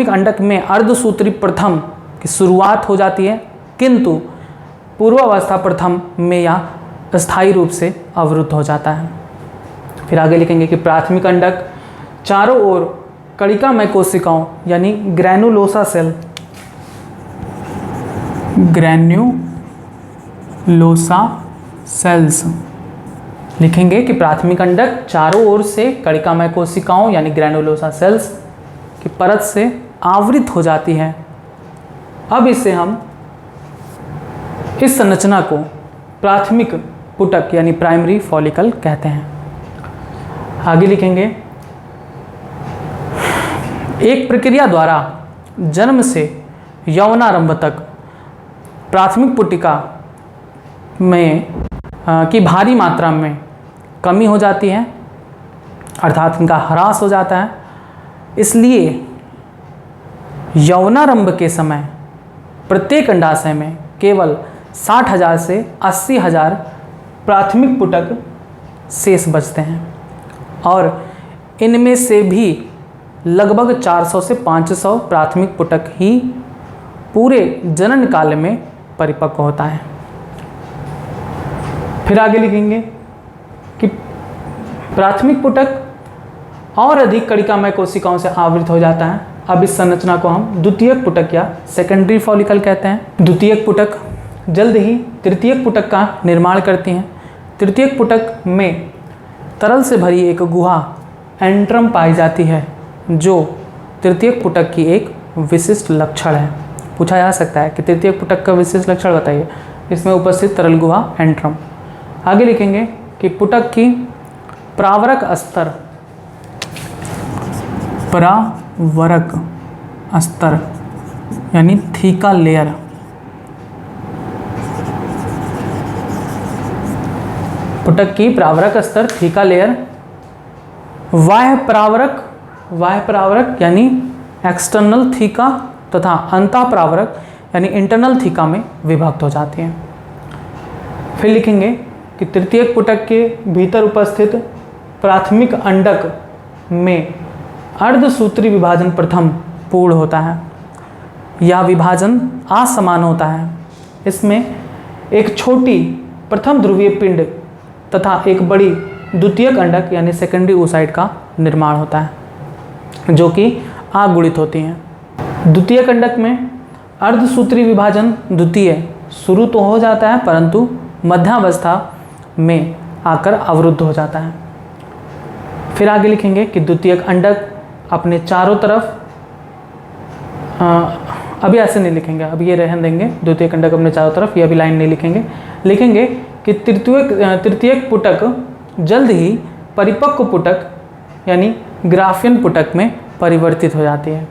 अंडक में अर्धसूत्री प्रथम की शुरुआत हो जाती है, किंतु पूर्वावस्था प्रथम में यह स्थायी रूप से अवरुद्ध हो जाता है। फिर आगे लिखेंगे कि प्राथमिक अंडक चारों ओर कणिकामय कोशिकाओं यानी ग्रैनुलोसा सेल, ग्रैन्युलोसा सेल्स लिखेंगे कि प्राथमिक अंडक चारों ओर से कणिकामय कोशिकाओं यानी ग्रैनुलोसा सेल्स की परत से आवृत हो जाती है। अब इसे हम इस संरचना को प्राथमिक पुटक यानी प्राइमरी फॉलिकल कहते हैं। आगे लिखेंगे एक प्रक्रिया द्वारा जन्म से यौनारंभ तक प्राथमिक पुटिका में की भारी मात्रा में कमी हो जाती है, अर्थात इनका ह्रास हो जाता है। इसलिए यौनारंभ के समय प्रत्येक अंडाशय में केवल 60,000 से 80,000 प्राथमिक पुटक शेष बचते हैं और इनमें से भी लगभग 400 से 500 प्राथमिक पुटक ही पूरे जनन काल में परिपक्व होता है। फिर आगे लिखेंगे कि प्राथमिक पुटक और अधिक कणिकामय कोशिकाओं से आवृत हो जाता है। अब इस संरचना को हम द्वितीयक पुटक या सेकेंडरी फॉलिकल कहते हैं। द्वितीयक पुटक जल्द ही तृतीयक पुटक का निर्माण करती हैं। तृतीयक पुटक में तरल से भरी एक गुहा एंट्रम पाई जाती है, जो तृतीयक पुटक की एक विशिष्ट लक्षण है। पूछा जा सकता है कि तृतीयक पुटक का विशिष्ट लक्षण बताइए। इसमें उपस्थित तरल गुहा एंट्रम। आगे लिखेंगे कि पुटक की प्रावरक स्तर, प्रावरक स्तर यानी थीका लेयर, पुटक की प्रावरक स्तर थीका लेयर बाह्य प्रावरक यानी एक्सटर्नल थीका तथा अंतः प्रावरक यानी इंटरनल थीका में विभक्त हो जाती हैं। फिर लिखेंगे कि तृतीयक पुटक के भीतर उपस्थित प्राथमिक अंडक में अर्धसूत्री विभाजन प्रथम पूर्ण होता है। यह विभाजन असमान होता है। इसमें एक छोटी प्रथम ध्रुवीय पिंड तथा एक बड़ी द्वितीयक अंडक यानी सेकेंडरी oocyte का निर्माण होता है, जो कि अगुणित होती हैं। द्वितीयक अंडक में अर्धसूत्री विभाजन द्वितीय शुरू तो हो जाता है, परंतु मध्यावस्था में आकर अवरुद्ध हो जाता है। फिर आगे लिखेंगे कि द्वितीयक अंडक अपने चारों तरफ, अभी ऐसे नहीं लिखेंगे, अभी ये रहने देंगे। द्वितीयक अंडक अपने चारों तरफ, ये अभी लाइन नहीं लिखेंगे। लिखेंगे कि तृतीयक पुटक जल्द ही परिपक्व पुटक यानी ग्राफियन पुटक में परिवर्तित हो जाती है।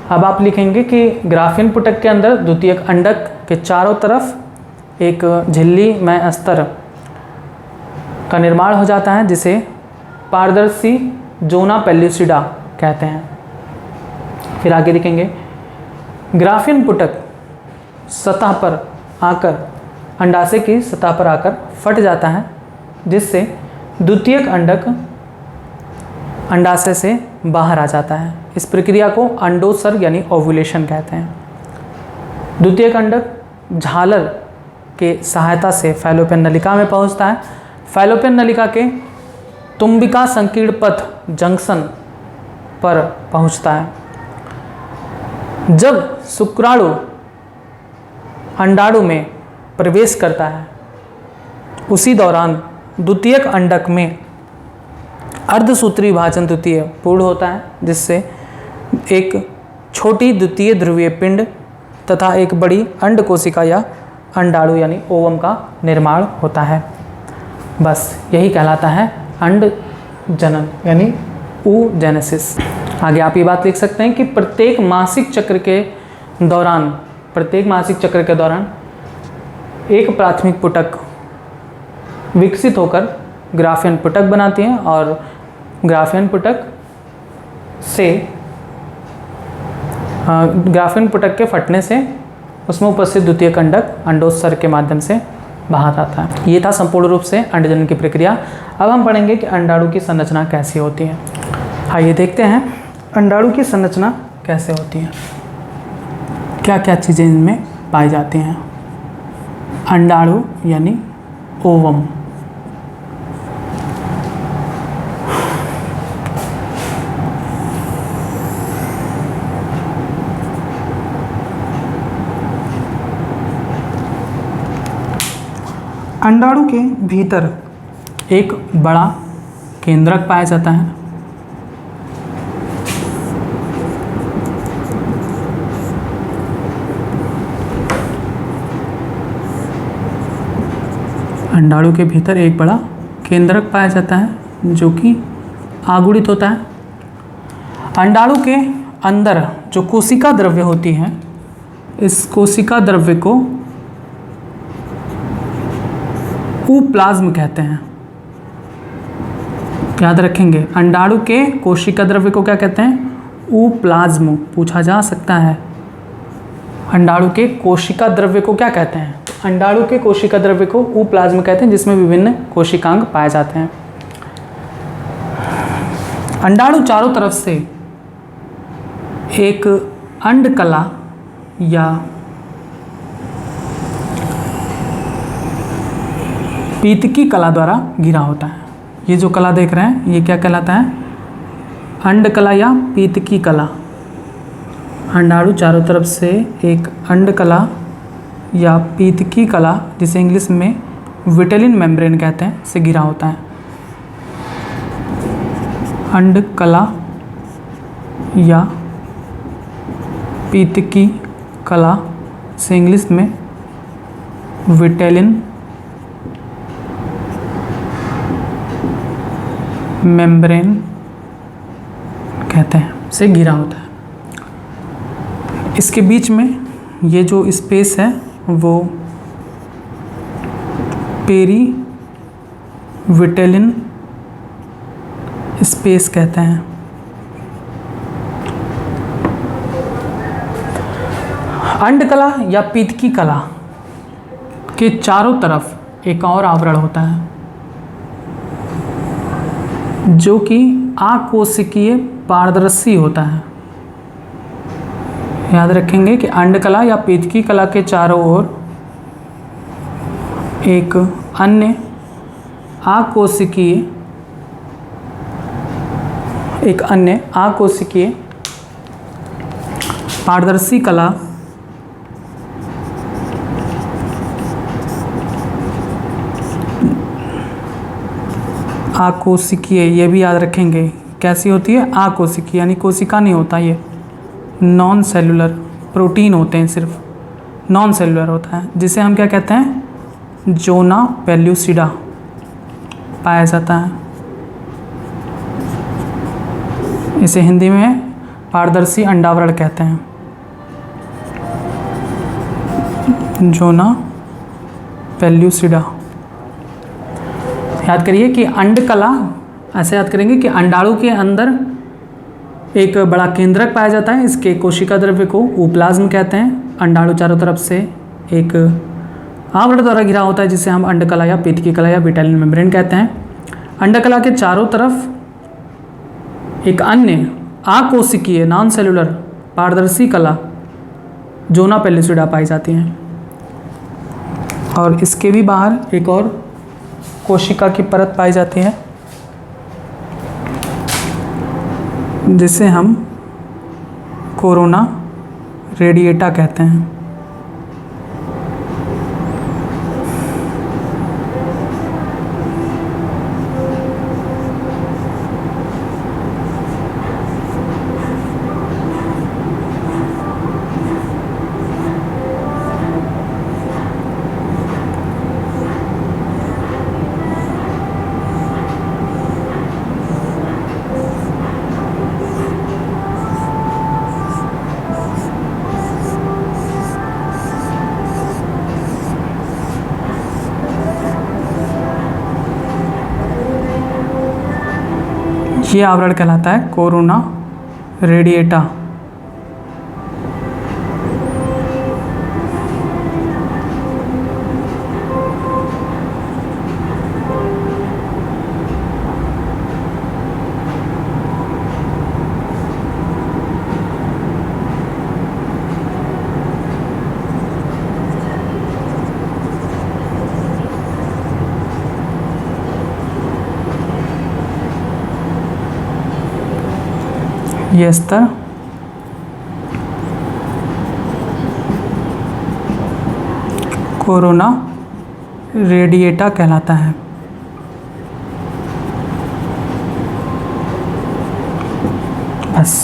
अब आप लिखेंगे कि ग्राफियन पुटक के अंदर द्वितीयक अंडक के चारों तरफ एक झिल्ली में स्तर का निर्माण हो जाता है, जिसे पारदर्शी जोना पेल्लुसिडा कहते हैं। फिर आगे लिखेंगे ग्राफियन पुटक सतह पर आकर अंडाशय की सतह पर आकर फट जाता है, जिससे द्वितीयक अंडक अंडाशय से बाहर आ जाता है। इस प्रक्रिया को अंडोत्सर्ग यानी ओव्यूलेशन कहते हैं। द्वितीयक अंडक झालर के सहायता से फैलोपियन नलिका में पहुंचता है। फैलोपियन नलिका के तुम्बिका संकीर्ण पथ जंक्शन पर पहुंचता है। जब शुक्राणु अंडाणु में प्रवेश करता है उसी दौरान द्वितीयक अंडक में अर्धसूत्री विभाजन द्वितीय पूर्ण होता है, जिससे एक छोटी द्वितीय ध्रुवीय पिंड तथा एक बड़ी अंड कोशिका या अंडाणु यानी ओवम का निर्माण होता है। बस यही कहलाता है अंड जनन यानी oogenesis। आगे आप ये बात लिख सकते हैं कि प्रत्येक मासिक चक्र के दौरान एक प्राथमिक पुटक विकसित होकर ग्राफियन पुटक बनाती हैं और ग्राफियन पुटक के फटने से उसमें उपस्थित द्वितीयक अंडक अंडोत्सर्ग के माध्यम से बाहर आता है। ये था संपूर्ण रूप से अंडजनन की प्रक्रिया। अब हम पढ़ेंगे कि अंडाणु की संरचना कैसी होती है। आइए देखते हैं अंडाणु की संरचना कैसे होती है, क्या क्या चीज़ें इनमें पाई जाती हैं। अंडाणु यानी ओवम। अंडाणु के भीतर एक बड़ा केंद्रक पाया जाता है। अंडाणु के भीतर एक बड़ा केंद्रक पाया जाता है जो कि आगुणित होता है। अंडाणु के अंदर जो कोशिका द्रव्य होती है, इस कोशिका द्रव्य को ऊप्लाज्म कहते हैं। याद रखेंगे, अंडाणु के कोशिका द्रव्य को क्या कहते हैं? ऊप्लाज्म। पूछा जा सकता है अंडाणु के कोशिका द्रव्य को क्या कहते हैं? अंडाणु के कोशिका द्रव्य को ऊप्लाज्म कहते हैं, जिसमें विभिन्न कोशिकांग पाए जाते हैं। अंडाणु चारों तरफ से एक अंडकला या पीतकी कला द्वारा घिरा होता है। ये जो कला देख रहे हैं ये क्या कहलाता है? अंडकला या पीतकी कला। अंडाणु चारों तरफ से एक अंडकला या पीतकी कला, जिसे इंग्लिश में विटेलिन मेम्ब्रेन कहते हैं, से घिरा होता है। अंडकला या पीतकी कला से इंग्लिश में विटेलिन मेम्ब्रेन कहते हैं, से घिरा होता है। इसके बीच में ये जो स्पेस है वो पेरी विटेलिन स्पेस कहते हैं। अंडकला या पीतकी कला के चारों तरफ एक और आवरण होता है जो कि आकोशिकीय पारदर्शी होता है। याद रखेंगे कि अंडकला या पीतकी कला के चारों ओर एक अन्य आकोशिकीय पारदर्शी कला आकोशिकीय, ये भी याद रखेंगे कैसी होती है? आकोशिकीय यानी कोशिका नहीं होता, ये नॉन सेलुलर प्रोटीन होते हैं, सिर्फ नॉन सेलुलर होता है, जिसे हम क्या कहते हैं? जोना पेल्यूसिडा पाया जाता है। इसे हिंदी में पारदर्शी अंडावरण कहते हैं, जोना पेल्यूसिडा। याद करिए कि अंडकला, ऐसे याद करेंगे कि अंडाणु के अंदर एक बड़ा केंद्रक पाया जाता है। इसके कोशिका द्रव्य को ऊप्लाज्म कहते हैं। अंडाणु चारों तरफ से एक आवरण द्वारा घिरा होता है, जिसे हम अंडकला या पीतकी कला या विटेलिन मेम्ब्रेन कहते हैं। अंडकला के चारों तरफ एक अन्य आकोशिकीय नॉन सेलुलर पारदर्शी कला जोना पेल्यूसिडा पाई जाती हैं। और इसके भी बाहर एक और कोशिका की परत पाई जाती है, जिसे हम कोरोना रेडिएटा कहते हैं। ये आवरण कहलाता है कोरोना रेडिएटा। ये स्तर कोरोना रेडिएटा कहलाता है। बस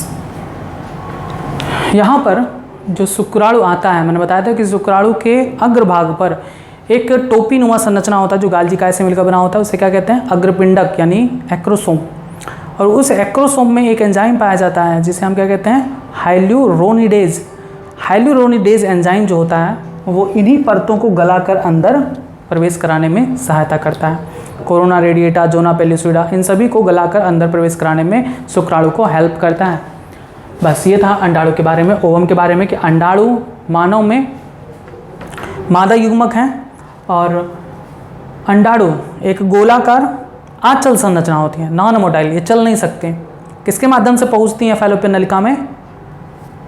यहाँ पर जो शुक्राणु आता है, मैंने बताया था कि शुक्राणु के अग्रभाग पर एक टोपी नुमा संरचना होता है जो गालजिकाय से मिलकर बना होता है, उसे क्या कहते हैं? अग्रपिंडक यानी एक्रोसोम। और उस एक्रोसोम में एक एंजाइम पाया जाता है जिसे हम क्या कहते हैं? हाइल्यूरोनिडेज। हाइल्यूरोनिडेज एंजाइम जो होता है वो इन्हीं परतों को गलाकर अंदर प्रवेश कराने में सहायता करता है। कोरोना रेडिएटा, जोना पेल्लुसिडा, इन सभी को गलाकर अंदर प्रवेश कराने में शुक्राणु को हेल्प करता है। बस ये था अंडाणु के बारे में, ओवम के बारे में, कि अंडाणु मानव में मादा युग्मक हैं और अंडाणु एक गोलाकार आचल संरचना होती है, नॉन मोटाइल, ये चल नहीं सकते। किसके माध्यम से पहुंचती हैं फैलोपियन नलिका में?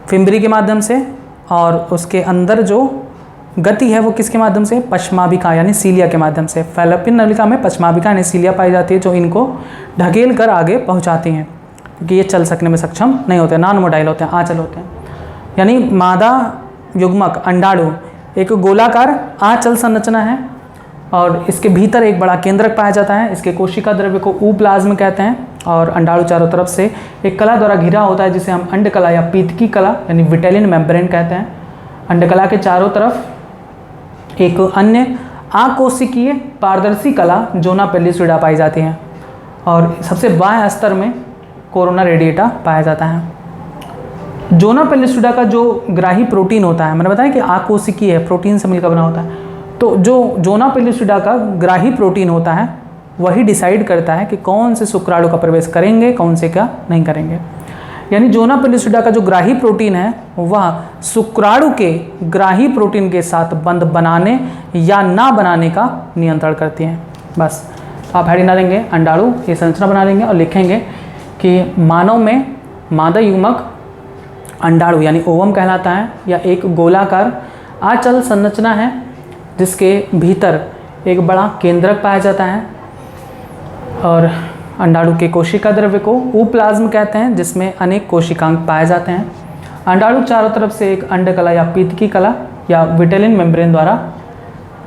फिम्बरी के माध्यम से। और उसके अंदर जो गति है वो किसके माध्यम से? पश्माभिका यानी सीलिया के माध्यम से। फैलोपियन नलिका में पश्माभिका यानी सीलिया पाई जाती है जो इनको ढकेल कर आगे पहुंचाती हैं, क्योंकि ये चल सकने में सक्षम नहीं होते, नॉन मोटाइल होते हैं, आंचल होते हैं। यानी मादा युग्मक अंडाणु एक गोलाकार आंचल संरचना है और इसके भीतर एक बड़ा केंद्रक पाया जाता है। इसके कोशिका द्रव्य को ऊप्लाज्म कहते हैं और अंडाणु चारों तरफ से एक कला द्वारा घिरा होता है जिसे हम अंडकला या पीतकी कला यानी विटेलिन मेम्ब्रेन कहते हैं। अंडकला के चारों तरफ एक अन्य आकोशिकीय पारदर्शी कला जोना पेल्लुसिडा पाई जाती है और सबसे बाएं स्तर में कोरोना रेडिएटा पाया जाता है। जोना पेल्लुसिडा का जो ग्राही प्रोटीन होता है, मैंने बताया कि आकोशिकीय है, प्रोटीन से मिलकर बना होता है, तो जो जोना पेल्लुसिडा का ग्राही प्रोटीन होता है वही डिसाइड करता है कि कौन से शुक्राणु का प्रवेश करेंगे, कौन से क्या नहीं करेंगे। यानी जोना पेल्लुसिडा का जो ग्राही प्रोटीन है वह शुक्राणु के ग्राही प्रोटीन के साथ बंध बनाने या ना बनाने का नियंत्रण करती हैं। बस आप हेडिंग डालेंगे अंडाणु, ये संरचना बना लेंगे और लिखेंगे कि मानव में मादा युग्मक अंडाणु यानी ओवम कहलाता है या एक गोलाकार आचल संरचना है जिसके भीतर एक बड़ा केंद्रक पाया जाता है और अंडाणु के कोशिका द्रव्य को ऊप्लाज्म कहते हैं जिसमें अनेक कोशिकांग पाए जाते हैं। अंडाणु चारों तरफ से एक अंडकला या पीतकी कला या विटेलिन मेम्ब्रेन द्वारा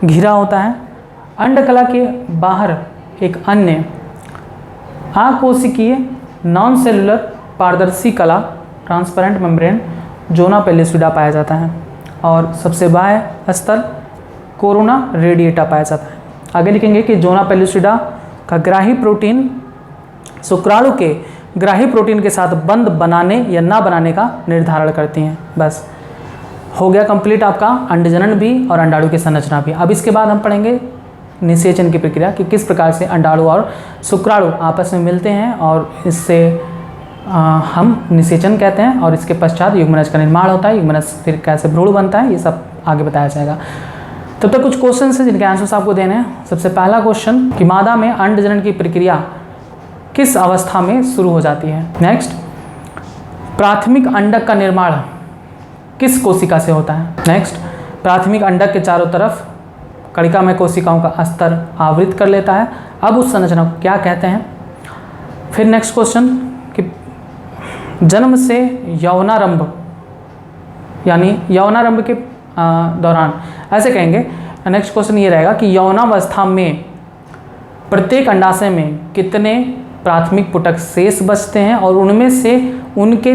घिरा होता है। अंडकला के बाहर एक अन्य आकोशिकीय नॉन सेलुलर पारदर्शी कला ट्रांसपेरेंट मेम्ब्रेन जोना पेल्लुसिडा पाया जाता है और सबसे बाएं स्तर कोरोना रेडिएटा पाया जाता है। आगे लिखेंगे कि जोना पेल्लुसिडा का ग्राही प्रोटीन शुक्राणु के ग्राही प्रोटीन के साथ बंध बनाने या ना बनाने का निर्धारण करती हैं। बस हो गया कंप्लीट आपका अंडजनन भी और अंडाणु की संरचना भी। अब इसके बाद हम पढ़ेंगे निषेचन की प्रक्रिया कि किस प्रकार से अंडाणु और शुक्राणु आपस में मिलते हैं और इससे हम निषेचन कहते हैं और इसके पश्चात युग्मनज का निर्माण होता है, युग्मनज फिर कैसे भ्रूण बनता है, ये सब आगे बताया जाएगा। तब तक कुछ क्वेश्चन हैं जिनके आंसर्स आपको देने हैं। सबसे पहला क्वेश्चन कि मादा में अंडजनन की प्रक्रिया किस अवस्था में शुरू हो जाती है। नेक्स्ट, प्राथमिक अंडक का निर्माण किस कोशिका से होता है। नेक्स्ट, प्राथमिक अंडक के चारों तरफ कणिकामय कोशिकाओं का स्तर आवृत कर लेता है, अब उस संरचना को क्या कहते हैं। फिर नेक्स्ट क्वेश्चन कि जन्म से यौनारंभ यानी यौनारंभ के दौरान ऐसे कहेंगे। नेक्स्ट क्वेश्चन ये रहेगा कि यौनावस्था में प्रत्येक अंडाशय में कितने प्राथमिक पुटक शेष बचते हैं और उनमें से उनके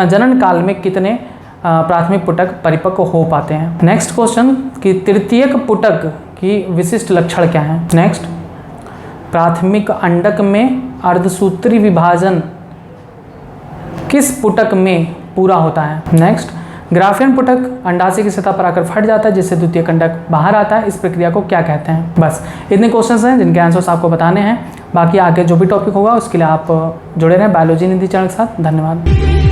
जनन काल में कितने प्राथमिक पुटक परिपक्व हो पाते हैं। नेक्स्ट क्वेश्चन कि तृतीयक पुटक की विशिष्ट लक्षण क्या है। नेक्स्ट, प्राथमिक अंडक में अर्धसूत्री विभाजन किस पुटक में पूरा होता है। नेक्स्ट, ग्राफियन पुटक अंडाशय की सतह पर आकर फट जाता है जिससे द्वितीय अंडक बाहर आता है, इस प्रक्रिया को क्या कहते हैं। बस इतने क्वेश्चंस हैं जिनके आंसर्स आपको बताने हैं। बाकी आगे जो भी टॉपिक होगा उसके लिए आप जुड़े रहें बायोलॉजी निधि चैनल के साथ। धन्यवाद।